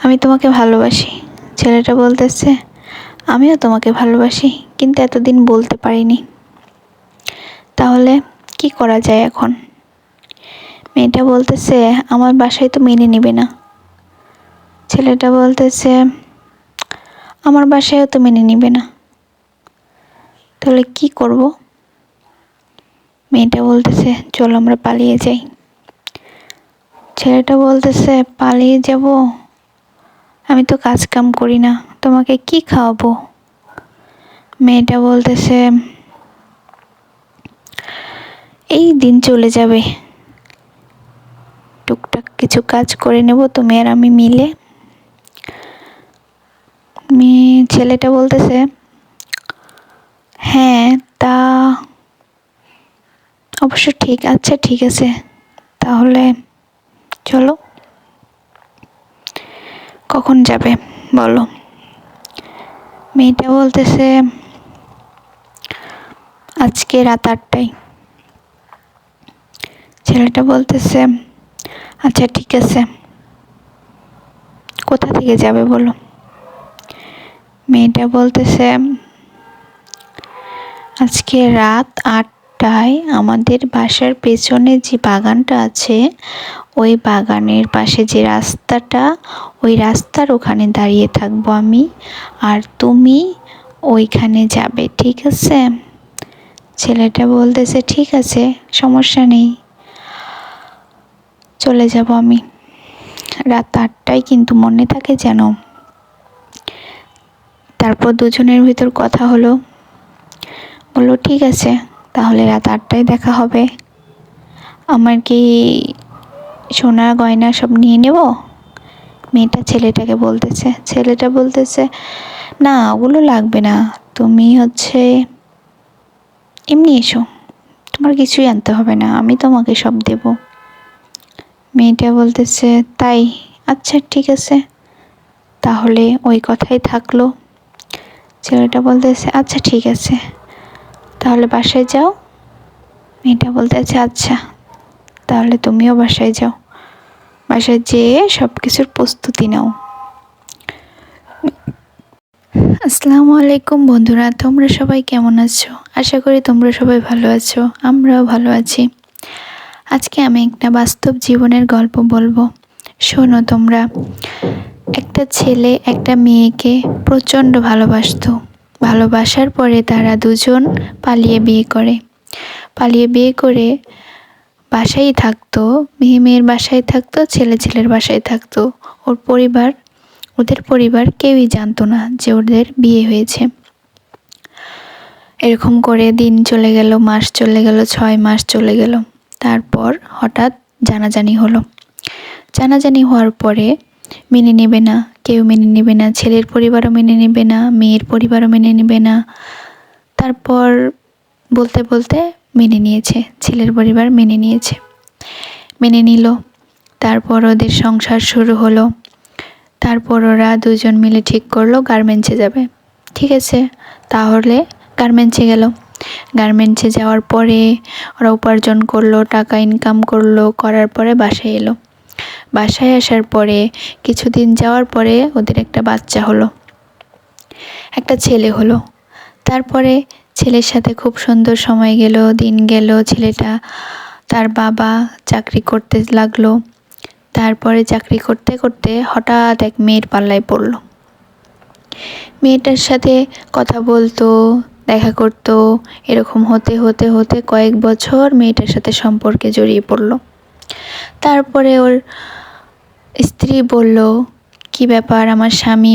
আমি তোমাকে ভালোবাসি। ছেলেটা বলতেছে, আমিও তোমাকে ভালোবাসি, কিন্তু এতদিন বলতে পারিনি। তাহলে কি করা যায় এখন? মেয়েটা বলতেছে, আমার বাসায় তো মেনে নিবে না। ছেলেটা বলতেছে, আমার বাসায়ও তো মেনে নিবে না। তাহলে কি করব? মেয়েটা বলতেছে, চলো আমরা পালিয়ে যাই। ছেলেটা বলতেছে, পালিয়ে যাব? আমি তো কাজ কাম করি না, তোমাকে কি খাওয়াবো? মেয়েটা বলতেছে, এই দিন চলে যাবে, টুকটাক কিছু কাজ করে নেব তুমি আর আমি মিলে। ছেলেটা বলতেছে, হ্যাঁ তা অবশ্য ঠিক, আচ্ছা ঠিক আছে, তাহলে চলো। কখন যাবে বলো? মেয়েটা বলতেছে, আজকে রাত 8টায়। ছেলেটা বলতেছে, আচ্ছা ঠিক আছে, কোথা থেকে যাবে বলো? মেয়েটা বলতেছে, আজকে রাত 8টায় আমাদের বাসার পেছনে যে বাগানটা আছে, ওই বাগানের পাশে যে রাস্তাটা, ওই রাস্তার ওখানে দাঁড়িয়ে থাকবো আমি, আর তুমি ওইখানে যাবে, ঠিক আছে? ছেলেটা বলতেছে, ঠিক আছে, সমস্যা নেই, চলে যাব আমি। রাত 8টায় কিন্তু মনে থাকে যেন। তারপর দুজনের ভিতর কথা হলো, বললো ঠিক আছে, তাহলে রাত 8টায় দেখা হবে। আমার কি সোনা গয়না সব নিয়ে নেব? মেয়েটা ছেলেটাকে বলতেছে। ছেলেটা বলতেছে, না ওগুলো লাগবে না, তুমি এমনি এসো, তোমার কিছুই আনতে হবে না, আমি তোমাকে সব দেব। মেয়েটা বলতেছে, তাই? আচ্ছা ঠিক আছে, তাহলে ওই কথাই থাকলো। ছেলেটা বলতেছে, আচ্ছা ঠিক আছে, তাহলে বাসায় যাও। মেয়েটা বলতেছে, আচ্ছা তাহলে তুমিও বাসায় যাও, বাসায় যেয়ে সব কিছুর প্রস্তুতি নাও। আসসালামু আলাইকুম বন্ধুরা, তোমরা সবাই কেমন আছো? আশা করি তোমরা সবাই ভালো আছো, আমরাও ভালো আছি। আজকে আমি একটা বাস্তব জীবনের গল্প বলবো, শোনো তোমরা। একটা ছেলে একটা মেয়েকে প্রচণ্ড ভালোবাসতো। ভালোবাসার পরে তারা দুজন পালিয়ে বিয়ে করে বাসায় থাকতো। মেয়ের বাসায় থাকতো, ছেলের বাসায় থাকতো। ওদের পরিবার কেউই জানতো না যে ওদের বিয়ে হয়েছে। এরকম করে দিন চলে গেল, মাস চলে গেল, 6 মাস চলে গেল। তারপর হঠাৎ জানাজানি হলো। জানাজানি হওয়ার পরে মেনে নেবে না, কেউ মেনে নেবে না, ছেলের পরিবারও মেনে নেবে না, মেয়ের পরিবারও মেনে নেবে না। তারপর বলতে বলতে মেনে নিয়েছে, ছেলের পরিবার মেনে নিল। তারপর ওদের সংসার শুরু হলো। তারপর ওরা দুজন মিলে ঠিক করলো গার্মেন্টসে যাবে। ঠিক আছে, তাহলে গার্মেন্টসে গেল। গার্মেন্টসে যাওয়ার পরে ওরা উপার্জন করলো, টাকা ইনকাম করলো, করার পরে বাসায় এলো। বাসায় আসার পরে কিছুদিন যাওয়ার পরে ওদের একটা বাচ্চা হলো, একটা ছেলে হলো। তারপরে ছেলের সাথে খুব সুন্দর সময় গেল, দিন গেল। ছেলেটা তার বাবা চাকরি করতে লাগলো। তারপরে চাকরি করতে করতে হঠাৎ এক মেয়ের পাল্লায় পড়লো। মেয়েটার সাথে কথা বলতো, দেখা করতো, এরকম হতে হতে হতে কয়েক বছর মেয়েটার সাথে সম্পর্কে জড়িয়ে পড়লো। তারপরে ওর স্ত্রী বলল, কি ব্যাপার, আমার স্বামী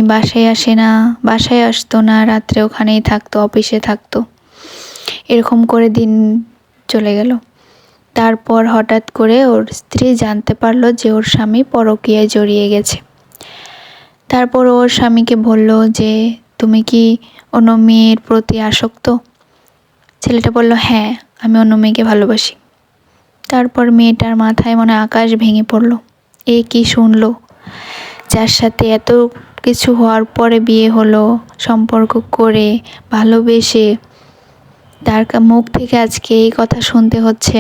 বাসায় আসতো না, রাত্রে ওখানেই থাকতো, অফিসে থাকতো। এরকম করে দিন চলে গেল। তারপর হঠাৎ করে ওর স্ত্রী জানতে পারলো যে ওর স্বামী পরকীয়ায় জড়িয়ে গেছে। তারপর ওর স্বামীকে বলল যে তুমি কি অন্য মেয়ের প্রতি আসক্ত? ছেলেটা বলল, হ্যাঁ, আমি অন্য মেয়েকে ভালোবাসি। তারপর মেয়েটার মাথায় মনে আকাশ ভেঙে পড়ল। এ কি শুনলো? যার সাথে এত কিছু হওয়ার পরে বিয়ে হলো, সম্পর্ক করে ভালোবেসে তার মুখ থেকে আজকে এই কথা শুনতে হচ্ছে।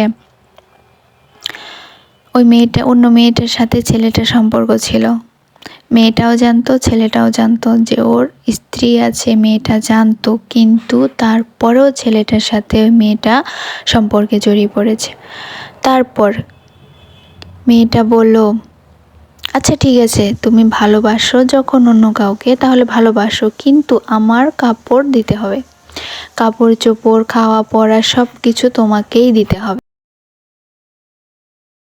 ওই মেয়েটা অন্য মেয়েটার সাথে ছেলেটার সম্পর্ক ছিল। মেয়েটাও জানতো, ছেলেটাও জানতো যে ওর স্ত্রী আছে, মেয়েটা জানতো, কিন্তু তারপরেও ছেলেটার সাথে ওই মেয়েটা সম্পর্কে জড়িয়ে পড়েছে। তারপর মেয়েটা বলল, আচ্ছা ঠিক আছে, তুমি ভালোবাসো যখন অন্য কাউকে, তাহলে ভালোবাসো, কিন্তু আমার কাপড় দিতে হবে, কাপড় চোপড়, খাওয়া পরা সব কিছু তোমাকেই দিতে হবে।